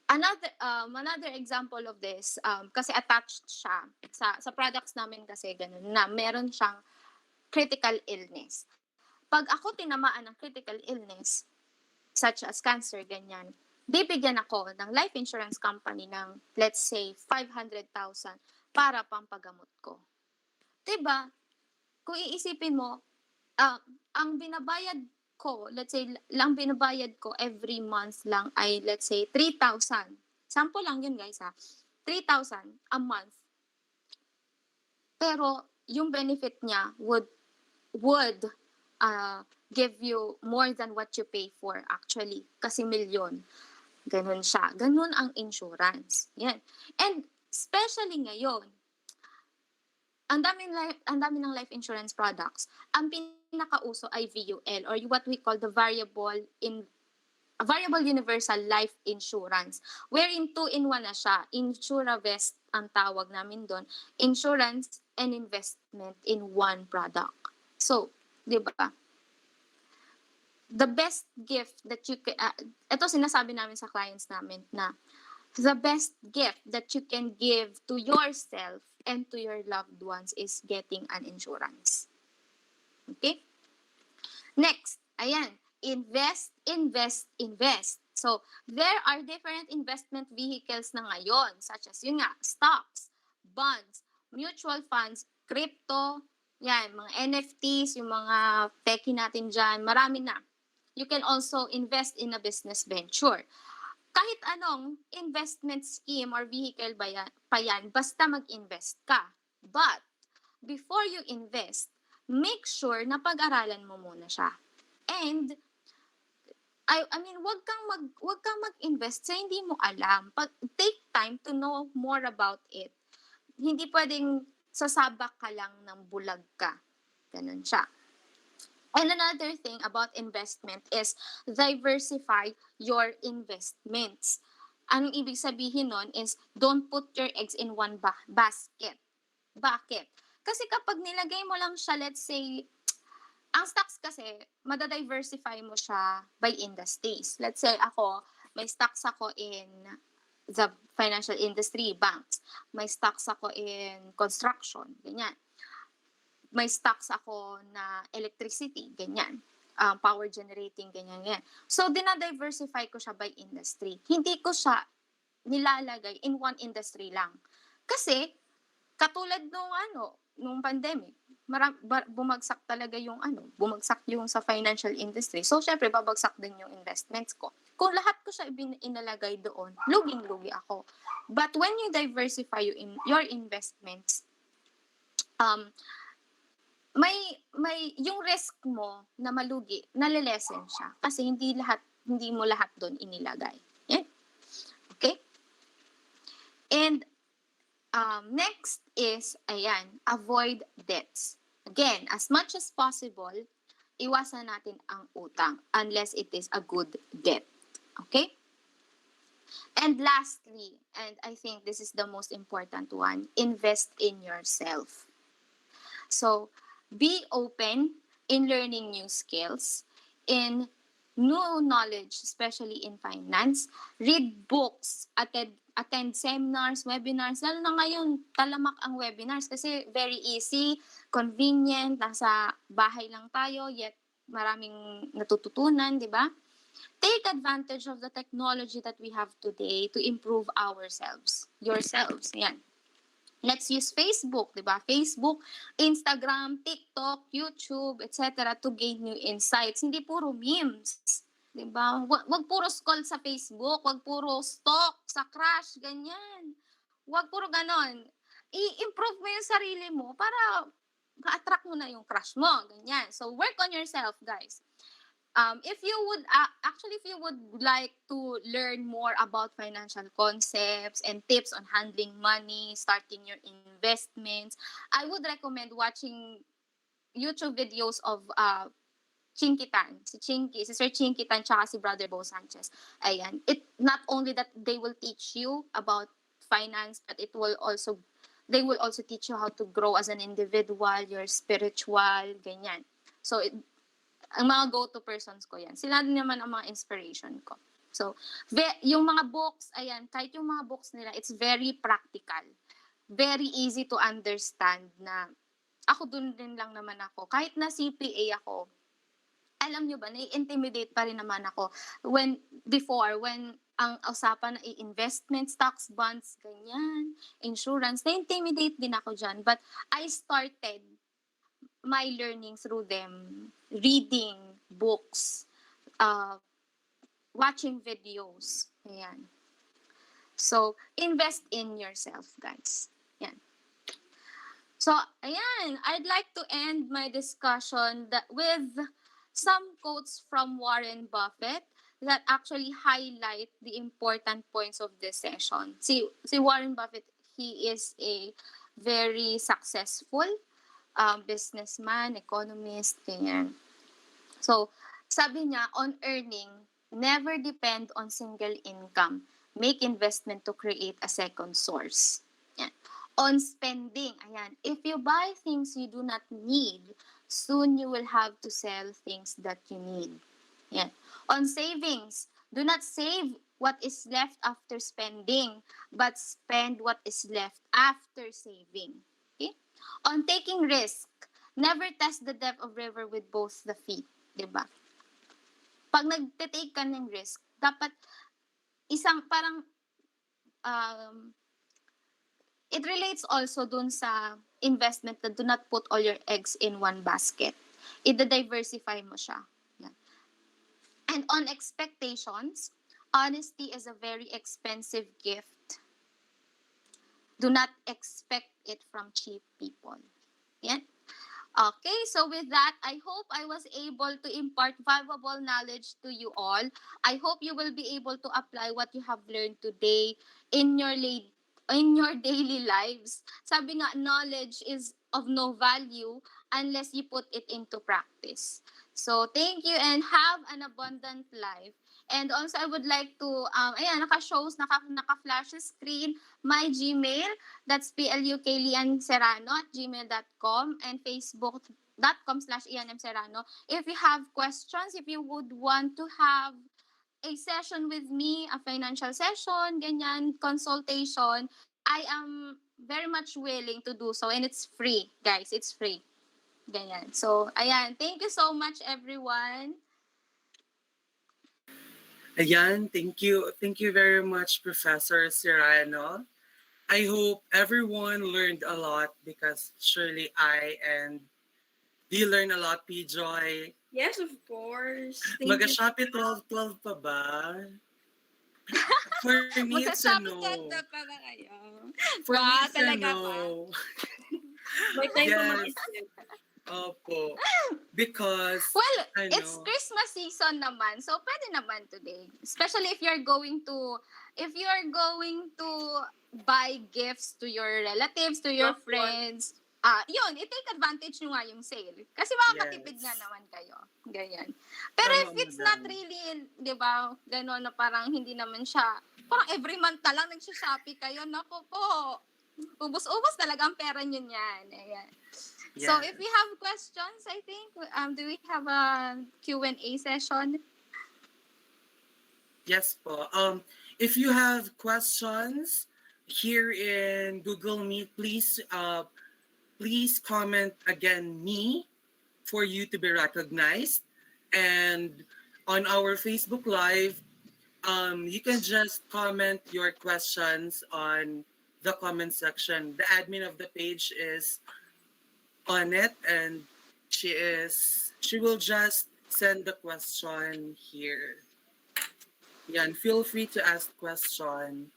Another example of this, kasi attached siya sa products namin kasi ganun, na meron siyang critical illness. Pag ako tinamaan ng critical illness, such as cancer, ganyan, bibigyan ako ng life insurance company ng, let's say, 500,000 para pampagamot ko. Diba? Kung iisipin mo, ang binabayad ko, let's say, lang binabayad ko every month lang ay, let's say, 3,000. Sample lang yun, guys, ha? 3,000 a month. Pero, yung benefit niya would give you more than what you pay for, actually. Kasi milyon. Ganun siya. Ganun ang insurance. Yan. And, especially ngayon, ang dami ng life insurance products. Ang pinakauso ay VUL, or what we call the variable universal life insurance, wherein 2-in-1 na siya. InsuraVest ang tawag namin doon. Insurance and investment in one product. So, di ba? The best gift that you can, ito sinasabi namin sa clients namin na the best gift that you can give to yourself and to your loved ones is getting an insurance. Okay? Next, ayan, invest. So, there are different investment vehicles na ngayon, such as, yun nga, stocks, bonds, mutual funds, crypto, yan, mga NFTs, yung mga techie natin dyan, marami na. You can also invest in a business venture. Kahit anong investment scheme or vehicle pa yan, basta mag-invest ka. But, before you invest, make sure na pag-aralan mo muna siya. And, I mean, wag kang mag-invest sa hindi mo alam. Take time to know more about it. Hindi pwedeng sasabak ka lang ng bulag ka. Ganun siya. And another thing about investment is diversify your investments. Anong ibig sabihin nun is don't put your eggs in one basket. Bakit? Kasi kapag nilagay mo lang siya, let's say, ang stocks kasi, madadiversify mo siya by industries. Let's say ako, may stocks ako in the financial industry, banks. May stocks ako in construction, ganyan. May stocks ako na electricity, ganyan. Power generating, ganyan. So, dinadiversify ko siya by industry. Hindi ko siya nilalagay in one industry lang. Kasi, katulad nung pandemic, bumagsak talaga bumagsak yung sa financial industry. So, syempre, babagsak din yung investments ko. Kung lahat ko siya inalagay doon, luging-lugi ako. But when you diversify your investments, may yung risk mo na malugi, nalilesen siya. Kasi hindi mo lahat doon inilagay. Yeah? Okay? And next is, avoid debts. Again, as much as possible, iwasan natin ang utang unless it is a good debt. Okay? And lastly, and I think this is the most important one, invest in yourself. So, be open in learning new skills, in new knowledge, especially in finance. Read books, attend seminars, webinars. Lalo na ngayon, talamak ang webinars kasi very easy, convenient, nasa bahay lang tayo, yet maraming natututunan, di ba? Take advantage of the technology that we have today to improve yourselves. Yan. Let's use Facebook, di ba? Facebook, Instagram, TikTok, YouTube, etc. to gain new insights. Hindi puro memes. Di ba? Wag puro scroll sa Facebook, wag puro stalk sa crush, ganyan. Wag puro ganon. I-improve mo yung sarili mo para ma-attract mo na yung crush mo, ganyan. So, work on yourself, guys. If you would actually, if you would like to learn more about financial concepts and tips on handling money, starting your investments, I would recommend watching YouTube videos of Chinkitan, si Sir Chinkitan, tsaka si Brother Bo Sanchez. Ayan. It not only that they will teach you about finance, but they will also teach you how to grow as an individual, your spiritual, ganyan. So, ang mga go-to persons ko yan. Sila din naman ang mga inspiration ko. So, yung mga books, ayan, kahit yung mga books nila, it's very practical. Very easy to understand na ako dun din lang naman ako. Kahit na CPA ako, alam nyo ba, nai-intimidate pa rin naman ako when ang usapan na investment, stocks, bonds, ganyan, insurance, na-intimidate din ako dyan. But I started my learning through them, reading books, watching videos. Ayan. So, invest in yourself, guys. Yan. So, ayan, I'd like to end my discussion with some quotes from Warren Buffett that actually highlight the important points of this session. Si Warren Buffett, he is a very successful businessman, economist, ganyan. So, sabi niya, on earning, never depend on single income. Make investment to create a second source. Yan. On spending, ayan, if you buy things you do not need, soon you will have to sell things that you need. Yan. On savings, do not save what is left after spending, but spend what is left after saving. Okay? On taking risk, never test the depth of river with both the feet. Diba? Pag nagte-take ka ng risk, dapat isang parang it relates also dun sa investment na do not put all your eggs in one basket. I-diversify mo siya. Yan. And on expectations, honesty is a very expensive gift. Do not expect it from cheap people. Yan. Okay, so with that, I hope I was able to impart valuable knowledge to you all. I hope you will be able to apply what you have learned today in your daily lives. Sabi nga, knowledge is of no value unless you put it into practice. So, thank you and have an abundant life. And also, I would like to, naka-flash screen, my Gmail, that's pluklianserrano@gmail.com and facebook.com/ianmserrano. If you have questions, if you would want to have a session with me, a financial session, ganyan, consultation, I am very much willing to do so and it's free, guys. It's free. Ganyan. So, ayan. Thank you so much, everyone. Ayan, thank you. Thank you very much, Professor Serrano. I hope everyone learned a lot because surely I and you learn a lot, P-Joy. Yes, of course. Mag-Shopee 12-12 pa ba? For me, it's a no. Magsa-Shopee pa ba kayo? For me, it's a talaga no. ba? May time pa Yes. mag-isip. Opo. Because, Well, it's Christmas season naman, so pwede naman today. Especially if you're going to buy gifts to your relatives, to your friends. Yun, i-take advantage nyo nga yung sale. Kasi makakatipid nga naman kayo. Ganyan. Pero if it's not really, di ba, gano'n na parang hindi naman siya, parang every month na lang nagsha-Shopee kayo, naku po. Ubus-ubus talaga ang pera nyo niyan. Ayan. yes. So if we have questions, I think, do we have a Q&A session? Yes po. If you have questions here in Google Meet, please comment again me for you to be recognized. And on our Facebook Live, you can just comment your questions on the comment section. The admin of the page is on it and she will just send the question here. Yan, feel free to ask question.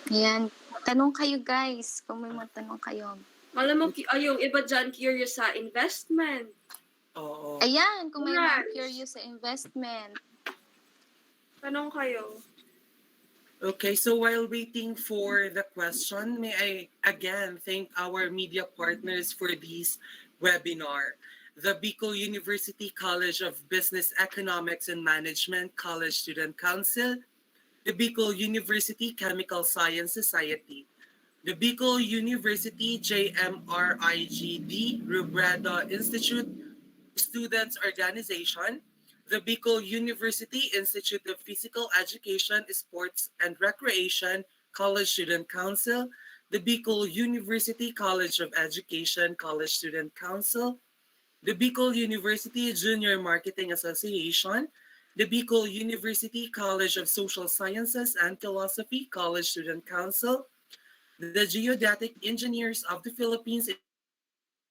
Yan. Tanong kayo guys. Kung may mga tanong kayo. Alam mo, yung iba dyan curious sa investment. Oo. Ayan, kung may mga Congrats. curious sa investment. Tanong kayo. Okay, so while waiting for the question, may I again thank our media partners for this webinar. The Bicol University College of Business Economics and Management College Student Council, the Bicol University Chemical Science Society, the Bicol University JMRIGD Rubreda Institute Students Organization, the Bicol University Institute of Physical Education, Sports and Recreation College Student Council, the Bicol University College of Education College Student Council, the Bicol University Junior Marketing Association, the Bicol University College of Social Sciences and Philosophy College Student Council, the Geodetic Engineers of the Philippines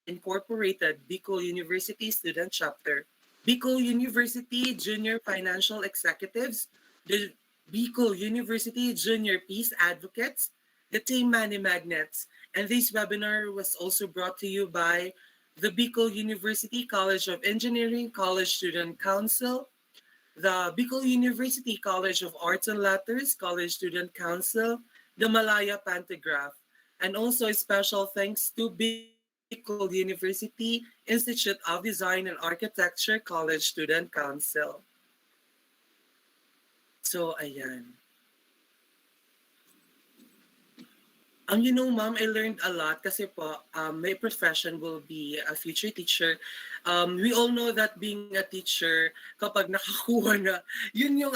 Incorporated Bicol University Student Chapter, Bicol University Junior Financial Executives, the Bicol University Junior Peace Advocates, the Team Money Magnets. And this webinar was also brought to you by the Bicol University College of Engineering College Student Council, the Bicol University College of Arts and Letters College Student Council, the Malaya Pantograph, and also a special thanks to Bicol University Institute of Design and Architecture College Student Council. So, ayan. You know, ma'am, I learned a lot kasi po, my profession will be a future teacher. We all know that being a teacher, kapag nakakuha na, yun yung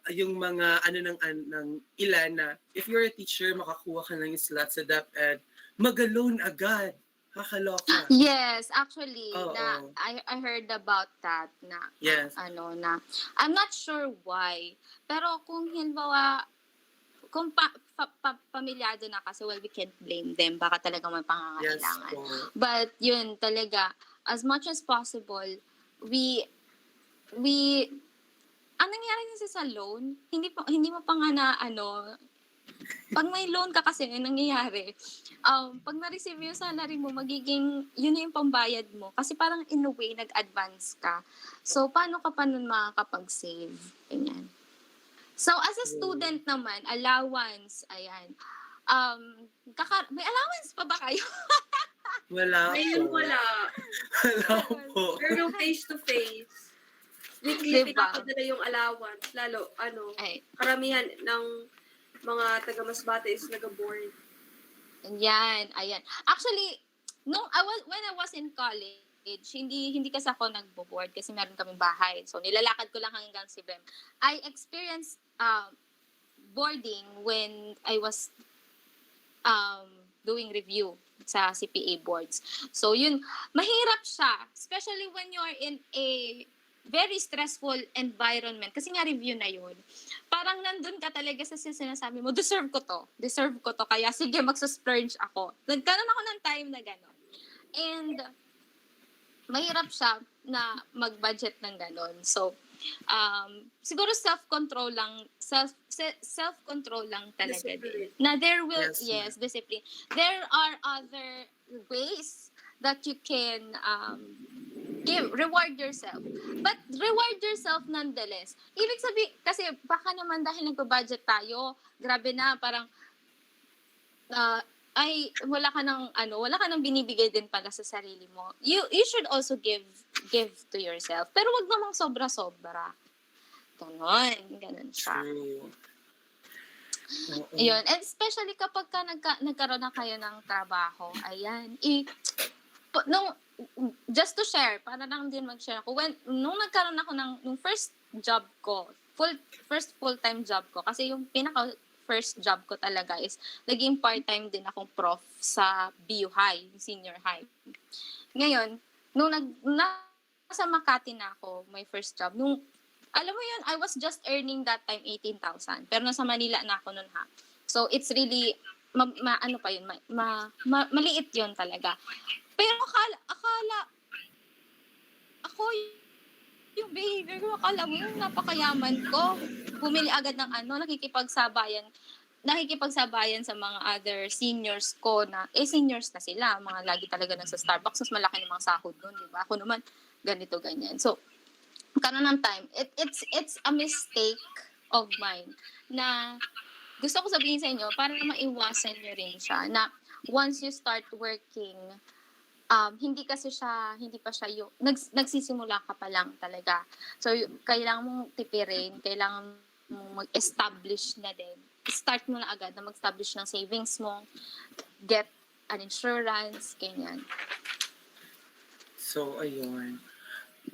yung mga ng ilan na, if you're a teacher, makakuha ka ng slot sa DepEd, mag-alone agad. Kakaloka. Yes, actually, Oo. I heard about that na Yes. na I'm not sure why. Pero kung halimbawa kung pamilyado na kasi, well, we can't blame them. Baka talagang may pangangailangan. Yes, But yun talaga, as much as possible, we ang nangyari kasi sa loan, hindi mo pa nga na pag may loan ka kasi, nangyayari, pag na-receive yung salary mo, magiging, yun na yung pambayad mo. Kasi parang in a way, nag-advance ka. So, paano ka pa nun makakapag-save? Ganyan. So, as a student naman, allowance, ayan. May allowance pa ba kayo? Wala Ngayon po. wala. Wala po. Pero face-to-face. Weekly Diba? pinapadala yung allowance. Lalo, Ay. karamihan ng mga taga-Masbate is nag-board. Ayan. Actually, when I was in college, hindi kasi ako nagbo-board kasi meron kaming bahay. So, nilalakad ko lang hanggang si Bem. I experienced boarding when I was doing review sa CPA boards. So, yun, mahirap siya. Especially when you're in a very stressful environment. Kasi nga review na yun. Parang nandun ka talaga sa sinasabi mo, deserve ko to. Kaya sige, magsusplurge ako. Nagkaroon ako ng time na gano'n. And mahirap siya na mag-budget ng gano'n. So, siguro self-control lang talaga din. Na there will, yes, discipline. There are other ways that you can reward yourself. But reward yourself nonetheless. Ibig sabihin, kasi baka naman dahil nagpa-budget tayo, grabe na, parang, wala ka nang binibigay din pala sa sarili mo. You should also give to yourself. Pero wag namang sobra-sobra. Ganon siya. True. Yun. And especially kapag nagkaroon na kayo ng trabaho, ayan, just to share, para lang din mag-share ako, nung nagkaroon ako nung first job ko, first full-time job ko, kasi yung first job ko talaga is naging part-time din akong prof sa BU High, senior high. Ngayon, nung nasa Makati na ako, my first job, alam mo yun, I was just earning that time 18,000. Pero nasa Manila na ako nun ha. So, it's really, maliit yun talaga. Pero akala, ako yung behavior ko, akala mo yung napakayaman ko. Bumili agad ng nakikipagsabayan. nakikipagsabayan sa mga other seniors ko na, seniors na sila, mga lagi talaga nasa Starbucks, mas malaki ng mga sahod doon, di ba? Ako naman, ganito, ganyan. So, karon ng time, it's a mistake of mine na gusto ko sabihin sa inyo, para maiwasan nyo rin siya, na once you start working, hindi pa siya yung, nagsisimula ka pa lang talaga. So, kailangan mong tipirin, kailangan mong mag-establish na din. Start mo na agad na mag-establish ng savings mo, get an insurance, ganyan. So, ayun.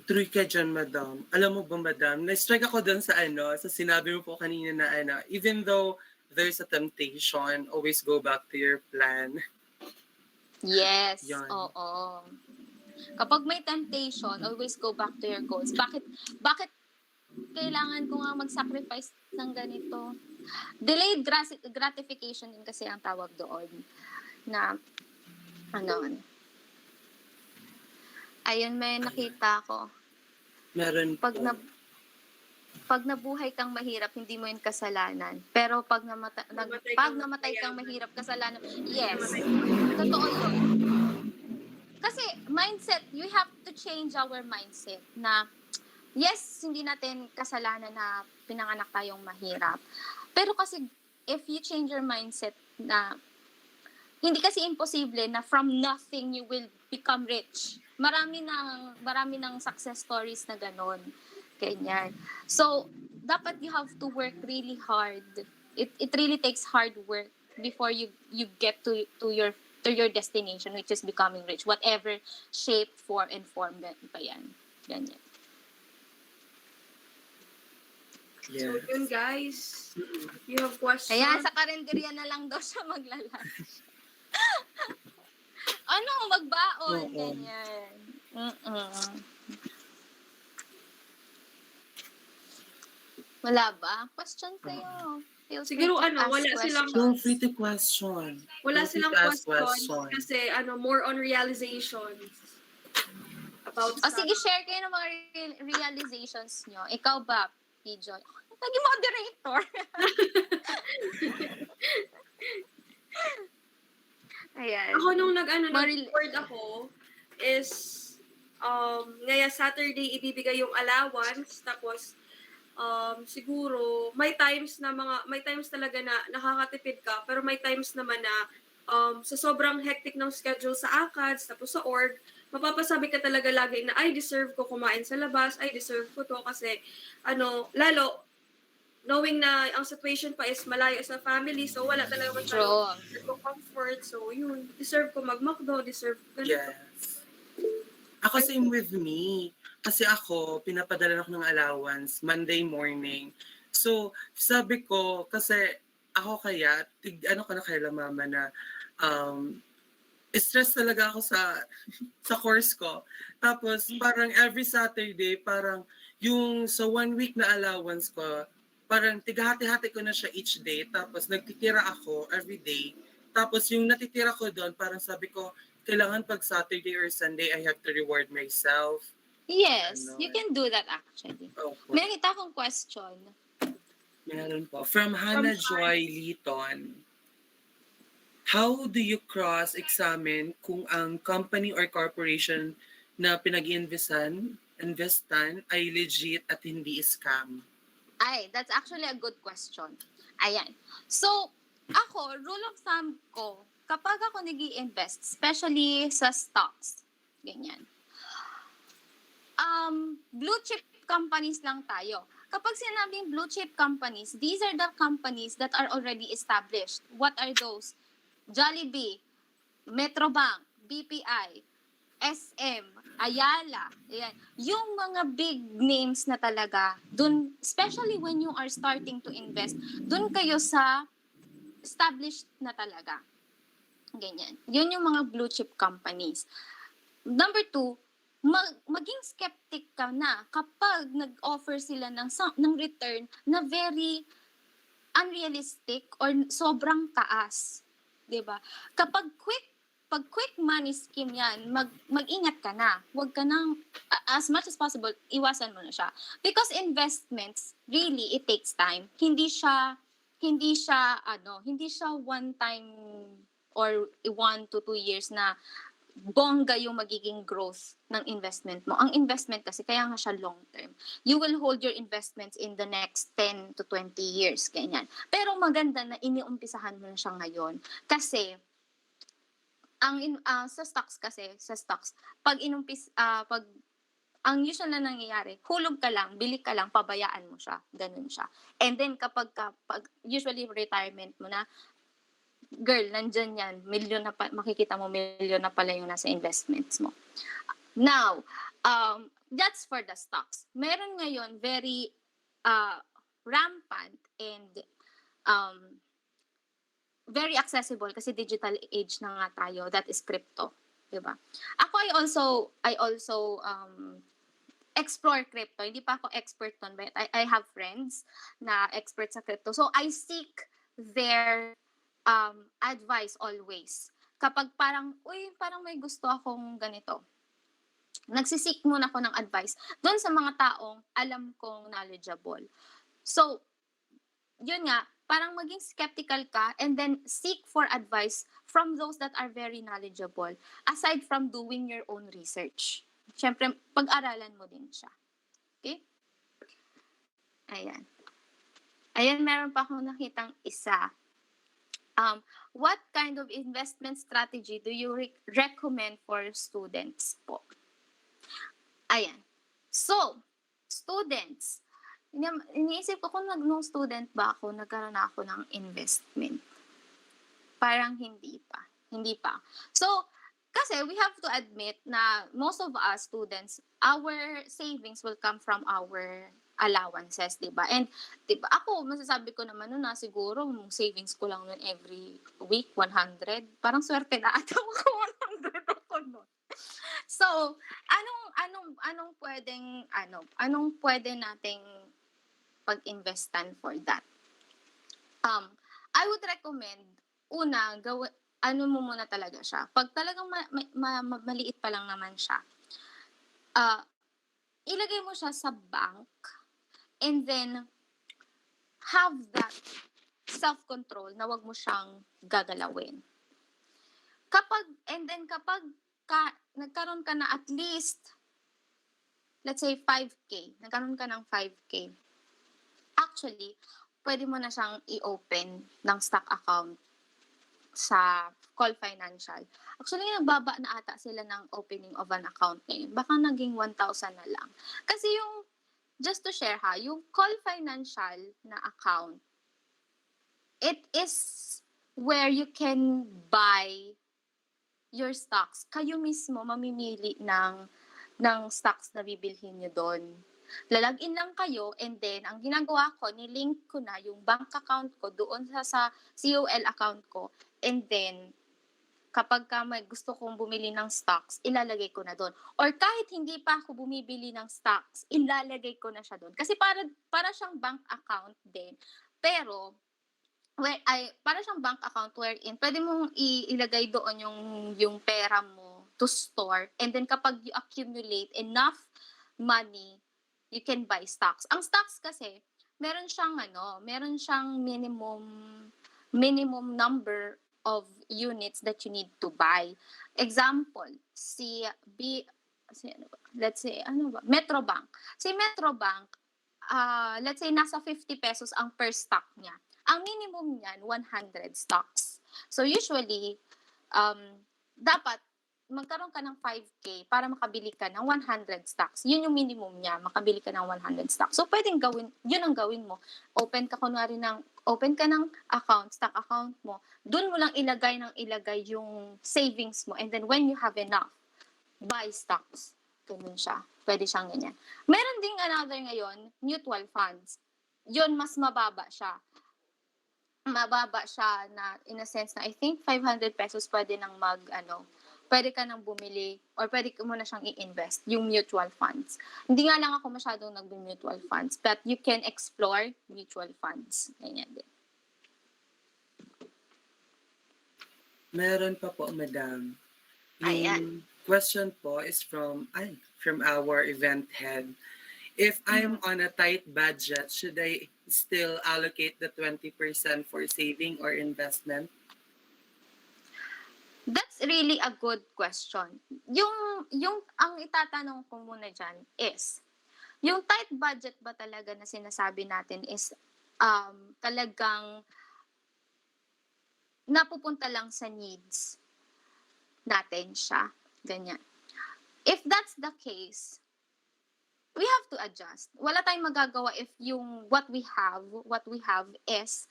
True ka dyan, madam. Alam mo ba, madam, na-strike ako dun sa sa sinabi mo po kanina na even though there's a temptation, always go back to your plan. Yes, Yan. oo. Kapag may temptation, always go back to your goals. Bakit kailangan ko nga mag-sacrifice ng ganito? Delayed gratification din kasi ang tawag doon. Na, ayun, may nakita ko. Meron po. Pag nabuhay kang mahirap, hindi mo yun kasalanan. Pero pag namatay kang mahirap, kasalanan. Yes. Totoo yun. Kasi mindset, you have to change our mindset na yes, hindi natin kasalanan na pinanganak tayong mahirap. Pero kasi if you change your mindset na hindi kasi imposible na from nothing you will become rich. Marami ng success stories na ganon. Ganyan. So, dapat you have to work really hard. It really takes hard work before you get to your destination, which is becoming rich. Whatever shape, form, and form pa yan. Ganyan. Yes. So yun guys, you have questions? Ayan, sa karinderya na lang daw siya maglalunch. Magbaon, ganyan. Wala ba? Question sa'yo. Siguro wala silang Feel free to question. Wala Feel free silang to ask question kasi more on realizations about sige, share kayo ng mga realizations nyo. Ikaw ba, P-Joy? Naging moderator. Ayan. Ako nung nag-board ako is ngaya Saturday ibibigay yung allowance, tapos siguro may times talaga na nakakatipid ka, pero may times naman na sa sobrang hectic ng schedule sa ACADS tapos sa org, mapapasabi ka talaga lagi na I deserve ko kumain sa labas, I deserve ko to kasi lalo knowing na ang situation pa is malayo sa family, so wala talaga comfort, so yun, deserve ko mag-McDo, deserve ko ganito. Yes. Ako same with me. Kasi ako, pinapadala ako ng allowance Monday morning. So, sabi ko, kasi ako kaya, ko na kay mama na, stress talaga ako sa course ko. Tapos, parang every Saturday, parang yung sa 1 week na allowance ko, parang tigahati-hati ko na siya each day. Tapos, nagtitira ako every day. Tapos, yung natitira ko doon, parang sabi ko, kailangan pag Saturday or Sunday, I have to reward myself. Yes, you can do that actually. Okay. May nakita akong question. Meron po. From Hannah Joy Liton. How do you cross-examine kung ang company or corporation na pinag-investan ay legit at hindi scam? That's actually a good question. Ayan. So, ako, rule of thumb ko, kapag ako nag-i-invest, especially sa stocks, ganyan, blue chip companies lang tayo. Kapag sinabing blue chip companies, these are the companies that are already established. What are those? Jollibee, Metrobank, BPI, SM, Ayala, ayan. Yung mga big names na talaga, dun, especially when you are starting to invest, dun kayo sa established na talaga. Ganyan. Yun yung mga blue chip companies. Number 2, maging skeptic ka na kapag nag-offer sila ng return na very unrealistic or sobrang taas. 'Di ba? Pag quick money scheme yan, mag-ingat ka na. Huwag ka nang, as much as possible, iwasan mo na siya. Because investments, really, it takes time. Hindi siya hindi siya one time or 1 to 2 years na bongga yung magiging growth ng investment mo. Ang investment kasi, kaya nga siya long term. You will hold your investments in the next 10 to 20 years, ganyan. Pero maganda na iniumpisahan mo na siya ngayon. Kasi, sa stocks, pag ang usual na nangyayari, hulog ka lang, bili ka lang, pabayaan mo siya. Ganun siya. And then, usually retirement mo na, girl, nandyan yan, makikita mo milyon na pala yung nasa investments mo. Now, that's for the stocks. Meron ngayon very rampant and very accessible kasi digital age na nga tayo, that is crypto. Diba? Ako, I also explore crypto. Hindi pa ako expert nun, but I have friends na expert sa crypto. So, I seek their advice always. Kapag parang may gusto akong ganito, nagsisik muna ako ng advice doon sa mga taong alam kong knowledgeable. So, yun nga, parang maging skeptical ka and then seek for advice from those that are very knowledgeable aside from doing your own research. Siyempre, pag-aralan mo din siya. Okay? Ayan. Ayan, meron pa akong nakitang isa. What kind of investment strategy do you recommend for students po? Ayan. So, students, iniisip ko kung nung student ba ako, nagkaroon na ako ng investment. Parang hindi pa. So, kasi we have to admit na most of us students, our savings will come from our allowances, diba? And diba, ako, masasabi ko naman nun na siguro savings ko lang nun every week, 100. Parang swerte na ata ako 100 ako nun. So, anong pwede nating pag-investan for that? I would recommend, una, mo muna talaga siya. Pag talagang maliit pa lang naman siya, ilagay mo siya sa bank and then have that self-control na wag mo siyang gagalawin. Kapag nagkaroon ka na at least, let's say 5K, nagkaroon ka ng 5K, actually, pwede mo na siyang i-open ng stock account sa Call Financial. Actually, nagbaba na ata sila ng opening of an account ngayon. Baka naging 1,000 na lang. Kasi yung, just to share yung Call Financial na account, it is where you can buy your stocks. Kayo mismo mamimili ng stocks na bibilhin nyo doon. Lalagin lang kayo and then ang ginagawa ko, nilink ko na yung bank account ko doon sa COL account ko and then kapag may gusto kong bumili ng stocks, ilalagay ko na doon. Or kahit hindi pa ako bumibili ng stocks, ilalagay ko na siya doon. Kasi para siyang bank account din. Pero para siyang bank account wherein pwede mong ilagay doon yung pera mo to store and then kapag you accumulate enough money, you can buy stocks. Ang stocks kasi, meron siyang minimum number of units that you need to buy. Example, let's say, Metrobank. Si Metrobank, let's say, nasa 50 pesos ang per stock niya. Ang minimum niyan, 100 stocks. So, usually, dapat, magkaroon ka ng 5K para makabili ka ng 100 stocks. Yun yung minimum niya, makabili ka ng 100 stocks. So, pwedeng yun ang gawin mo. Open ka ng account, stock account mo. Doon mo lang ilagay yung savings mo. And then, when you have enough, buy stocks. Ganun siya. Pwede siyang ganyan. Meron ding another ngayon, mutual funds. Yun, mas mababa siya. Mababa siya na, in a sense na, I think 500 pesos pwede nang pwede ka nang bumili or pwede mo na siyang i-invest, yung mutual funds. Hindi nga lang ako masyadong nag-mutual funds, but you can explore mutual funds. Ganyan din. Meron pa po, madam. Ayan. Yung question po is from our event head. If I'm on a tight budget, should I still allocate the 20% for saving or investment? That's really a good question. Ang itatanong ko muna dyan is, yung tight budget ba talaga na sinasabi natin is talagang napupunta lang sa needs natin siya. Ganyan. If that's the case, we have to adjust. Wala tayong magagawa if yung what we have is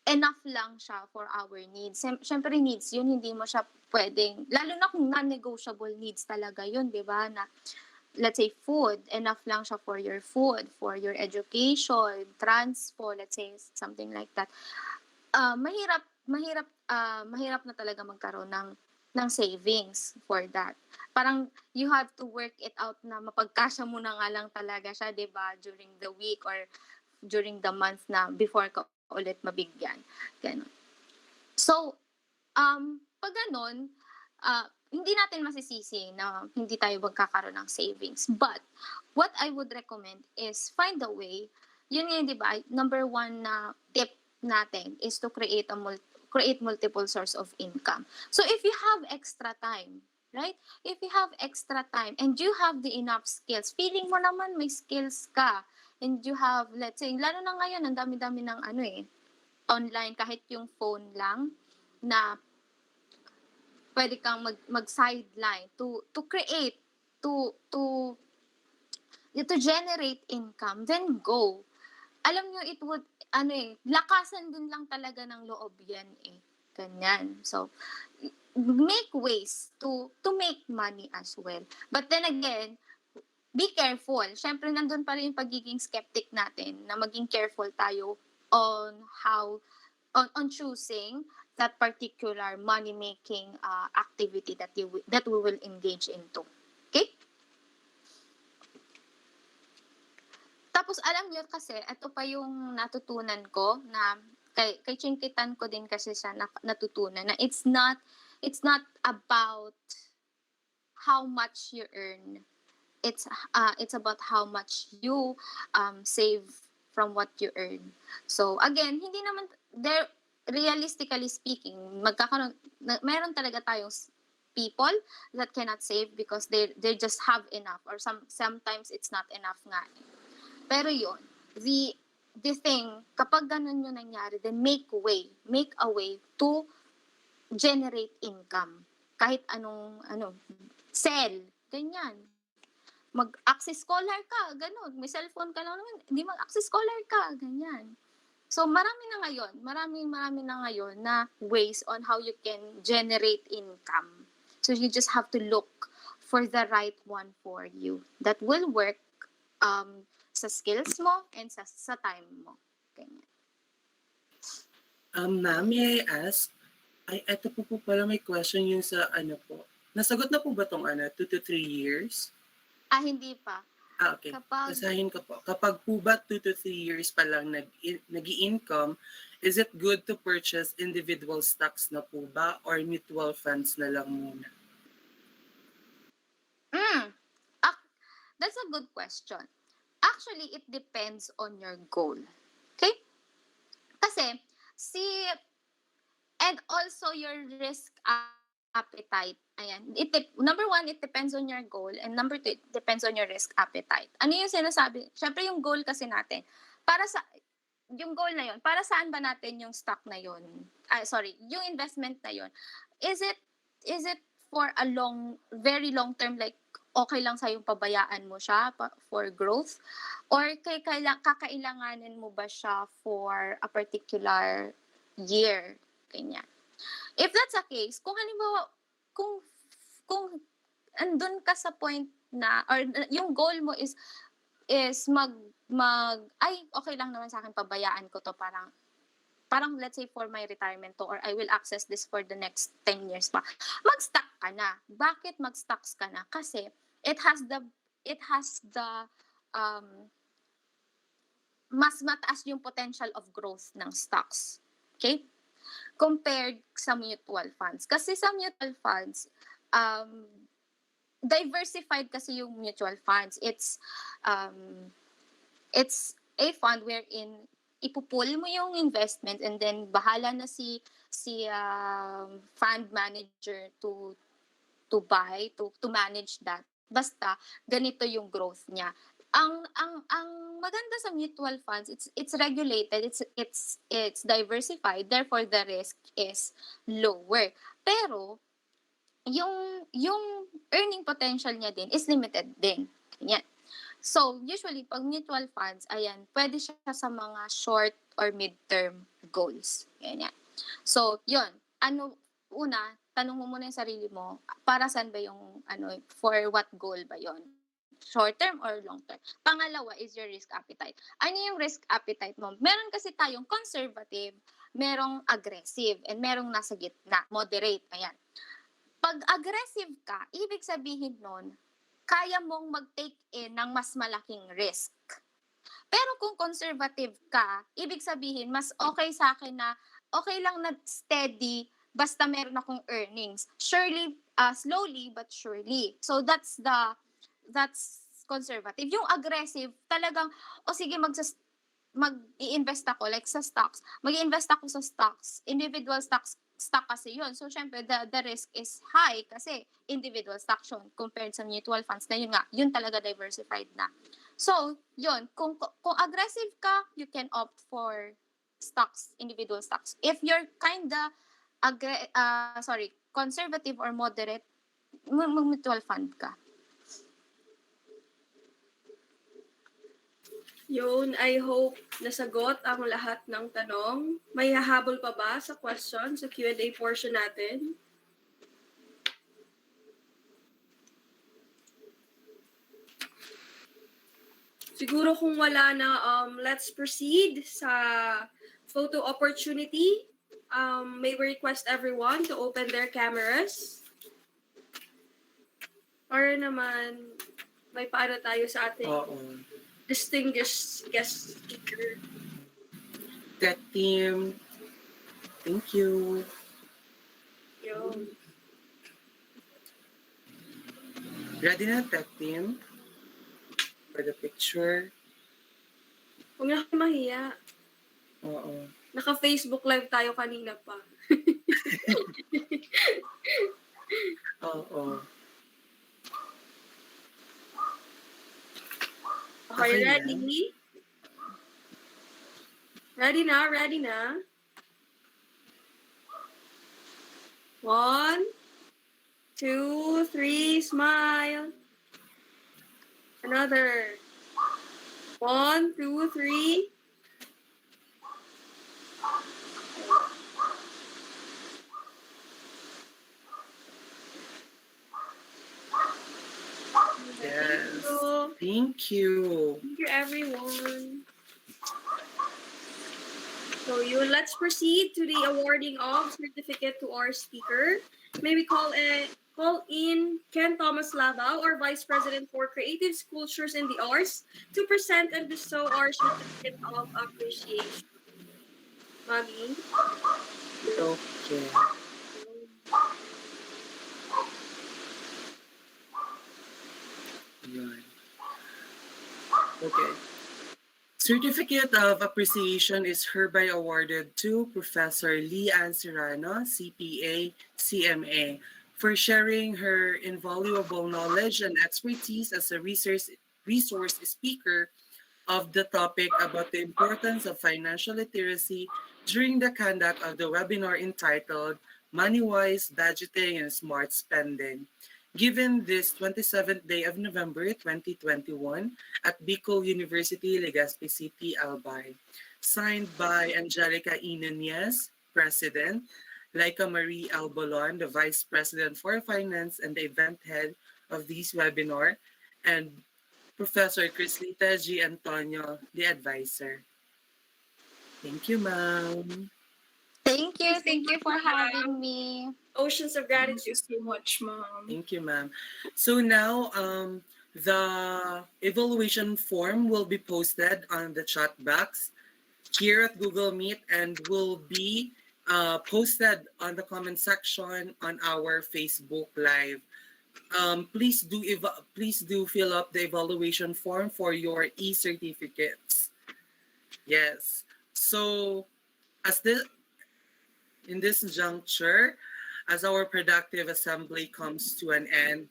enough lang siya for our needs. Siyempre needs yun, hindi mo siya pwedeng, lalo na kung non-negotiable needs talaga yun, di ba? Na, let's say food, enough lang siya for your food, for your education, transport, let's say something like that. Mahirap na talaga magkaroon ng savings for that. Parang you have to work it out na mapagkasya mo na nga lang talaga siya, 'di ba, during the week or during the month na before ka ulit mabigyan. Ganun. So, pag ganun, hindi natin masisisi na hindi tayo magkakaroon ng savings. But, what I would recommend is find a way. Yun nga, di ba, number one na tip natin is to create multiple source of income. So, if you have extra time, right? If you have extra time and you have the enough skills, feeling mo naman may skills ka, and you have, let's say, lalo na ngayon, ang dami-dami ng online, kahit yung phone lang, na pwede kang mag-sideline to create, to generate income, then go. Alam nyo, it would, lakasan din lang talaga ng loob yan Ganyan. So, make ways to make money as well. But then again, be careful. Siyempre, nandun pa rin yung pagiging skeptic natin na maging careful tayo on choosing that particular money-making activity that we will engage into. Okay? Tapos, alam niyo kasi, ito pa yung natutunan ko na kay Chinkitan ko din kasi siya natutunan na it's not about how much you earn. It's about how much you save from what you earn. So again, hindi naman there, realistically speaking, meron talaga tayong people that cannot save because they just have enough, or sometimes it's not enough nga. Pero yun, the thing, kapag ganun yung nangyari, then make a way to generate income. Kahit sell, ganyan. Mag-access scholar ka, ganun. May cellphone ka lang naman, hindi mag-access scholar ka, ganyan. So, marami na ngayon na ways on how you can generate income. So, you just have to look for the right one for you that will work sa skills mo and sa time mo. Ganyan. Ma'am, may I ask? Ito po pala may question yung sa po. Nasagot na po ba tong 2 to 3 years? Hindi pa. Okay. Basahin ko po. Kapag po ba 2 to 3 years pa lang nag-i-income, is it good to purchase individual stocks na po ba or mutual funds na lang muna? That's a good question. Actually, it depends on your goal. Okay? Kasi, and also your risk appetite. Ayan. Number one, it depends on your goal. And number two, it depends on your risk appetite. Ano yung sinasabi? Siyempre, yung goal kasi natin. Yung goal na yun, para saan ba natin yung stock na yun? Yung investment na yun. Is it for a very long term, like, okay lang sa'yo pabayaan mo siya for growth? Or kakailanganin mo ba siya for a particular year? Ganyan. If that's the case, kung halimbawa, kung andun ka sa point na, or yung goal mo is okay lang naman sa akin, pabayaan ko to, parang let's say for my retirement to, or I will access this for the next 10 years pa, mag-stock ka na. Bakit mag-stocks ka na? Kasi it has the mas mataas yung potential of growth ng stocks. Okay? Compared sa mutual funds. Kasi sa mutual funds, diversified kasi yung mutual funds. Um, it's a fund wherein ipupul mo yung investment and then bahala na si fund manager to buy to manage that. Basta ganito yung growth niya. Ang maganda sa mutual funds, it's regulated, it's diversified, therefore the risk is lower. Pero yung earning potential niya din is limited din. Yan. So, usually, pag mutual funds, ayan, pwede siya sa mga short or mid-term goals. Ganyan. So, yun. Una, tanong mo muna yung sarili mo, para saan ba yung, for what goal ba yon? Short term or long term? Pangalawa is your risk appetite. Ano yung risk appetite mo? Meron kasi tayong conservative, merong aggressive, and merong nasa gitna, moderate. Ayan. Pag aggressive ka, ibig sabihin nun, kaya mong mag-take in ng mas malaking risk. Pero kung conservative ka, ibig sabihin, mas okay sa akin na okay lang na steady basta meron akong earnings. Surely, slowly but surely. So that's conservative. Yung aggressive, talagang, sige, mag-i-invest ako, like sa stocks. Mag-i-invest ako sa stocks. Individual stock kasi yun. So, syempre, the risk is high kasi individual stock yun compared sa mutual funds na yun nga, yun talaga diversified na. So, yun, kung aggressive ka, you can opt for stocks, individual stocks. If you're kinda conservative or moderate, mutual fund ka. Yun, I hope nasagot ang lahat ng tanong. May hahabol pa ba sa question sa Q&A portion natin? Siguro kung wala na, let's proceed sa photo opportunity. May we request everyone to open their cameras. Para naman, may paano tayo sa ating distinguished guest speaker. Tech team, thank you. Yun. Ready na, tech team? For the picture? Huwag na kayo mahiya. Oo. Naka-Facebook live tayo kanina pa. Oo. Okay, ready? Ready na, ready na. 1, 2, 3, smile. Another. 1, 2, 3. Yes. Thank you. Thank you, everyone. So let's proceed to the awarding of certificate to our speaker. May we call in Ken Thomas Lavao, our Vice President for Creative Cultures and the Arts, to present and bestow our certificate of appreciation. Mami? Okay. Yun. Okay. Certificate of Appreciation is hereby awarded to Professor Leanne Serrano, CPA, CMA, for sharing her invaluable knowledge and expertise as a resource speaker of the topic about the importance of financial literacy during the conduct of the webinar entitled MoneyWise Budgeting and Smart Spending, given this 27th day of November 2021 at Bicol University, Legazpi City, Albay. Signed by Angelica E. Nunez, President, Laika Marie Albolon, the Vice President for Finance and the event head of this webinar, and Professor Crislita G. Antonio, the advisor. Thank you, ma'am. Thank you for having me. Oceans of gratitude. Thank you so much, ma'am. Thank you, ma'am. So now, the evaluation form will be posted on the chat box here at Google Meet and will be posted on the comment section on our Facebook Live. please do fill up the evaluation form for your e-certificates. Yes. So as the in this juncture, as our productive assembly comes to an end,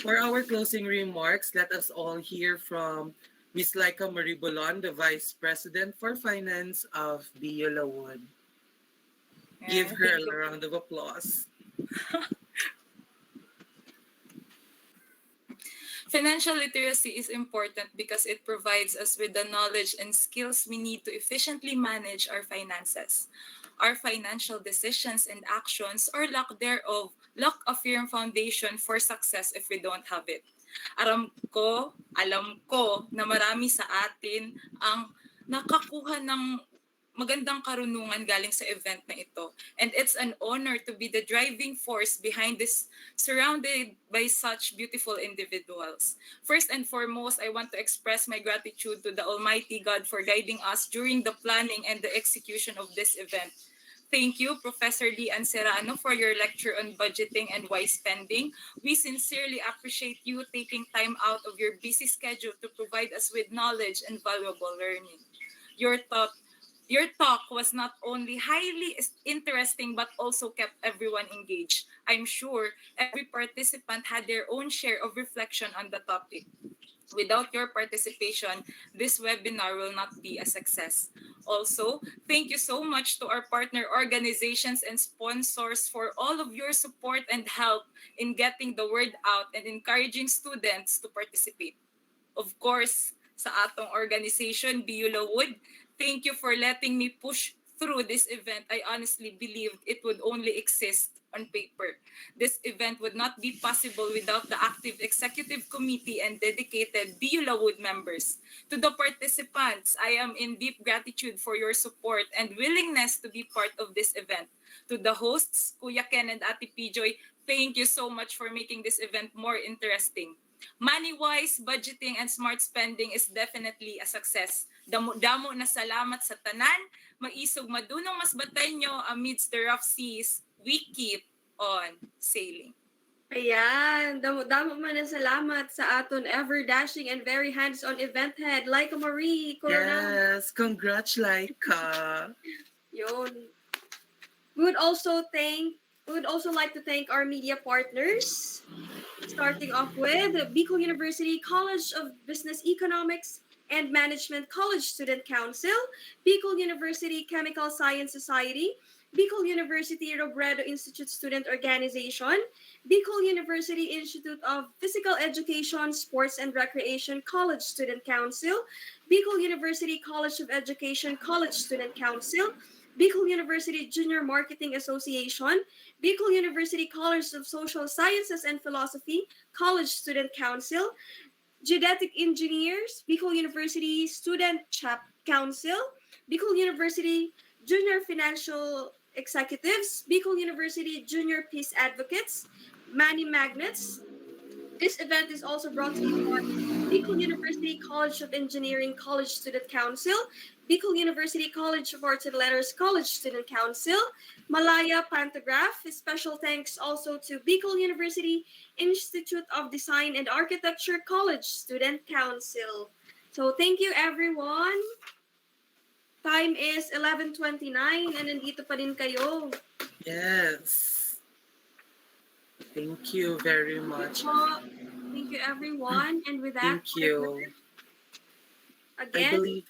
for our closing remarks, let us all hear from Ms. Laika Maribolon, the Vice President for Finance of Biola Wood. Give Yeah, her thank a you. round of applause. Financial literacy is important because it provides us with the knowledge and skills we need to efficiently manage our finances. Our financial decisions and actions, or lack thereof, lack a firm foundation for success if we don't have it. Alam ko na marami sa atin ang nakakuha ng magandang karunungan galing sa event na ito. And it's an honor to be the driving force behind this, surrounded by such beautiful individuals. First and foremost, I want to express my gratitude to the Almighty God for guiding us during the planning and the execution of this event. Thank you, Professor Lee Serrano, for your lecture on budgeting and wise spending. We sincerely appreciate you taking time out of your busy schedule to provide us with knowledge and valuable learning. Your thought your talk was not only highly interesting but also kept everyone engaged. I'm sure every participant had their own share of reflection on the topic. Without your participation, this webinar will not be a success. Also, thank you so much to our partner organizations and sponsors for all of your support and help in getting the word out and encouraging students to participate. Of course, sa atong organization, Beulah Wood, thank you for letting me push through this event. I honestly believed it would only exist on paper. This event would not be possible without the active executive committee and dedicated Beulah Wood members. To the participants, I am in deep gratitude for your support and willingness to be part of this event. To the hosts, Kuya Ken and Ate Pijoy, thank you so much for making this event more interesting. Money-wise, budgeting, and smart spending is definitely a success. Damo na salamat sa tanan, maisog madunong mas batay nyo amidst the rough seas, we keep on sailing. Ayan, damo man ang salamat sa aton ever-dashing and very hands-on event head, Laika Marie Coronado. Yes, congrats, Laika. Yun. We would also like to thank our media partners, starting off with Bicol University College of Business Economics and Management College Student Council, Bicol University Chemical Science Society, Bicol University Robredo Institute Student Organization, Bicol University Institute of Physical Education, Sports and Recreation College Student Council, Bicol University College of Education College Student Council, Bicol University Junior Marketing Association, Bicol University College of Social Sciences and Philosophy College Student Council, Geodetic Engineers, Bicol University Student Council, Bicol University Junior Financial Executives, Bicol University Junior Peace Advocates, Money Magnets. This event is also brought to you by Bicol University College of Engineering College Student Council, Bicol University College of Arts and Letters College Student Council, Malaya Pantograph. Special thanks also to Bicol University Institute of Design and Architecture College Student Council. So thank you everyone. Time is 11:29 and nandito pa din kayo. Yes. Thank you very much. Thank you everyone. And with that, thank you. Again, I believe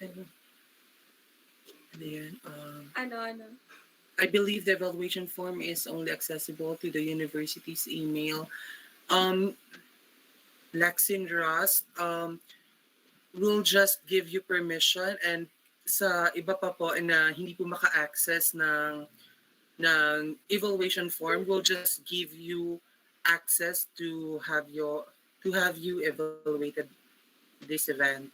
I believe the evaluation form is only accessible to the university's email. Lexin Rust, we'll just give you permission, and sa iba pa po na hindi po maka-access ng evaluation form, we'll just give you access to have you evaluated this event.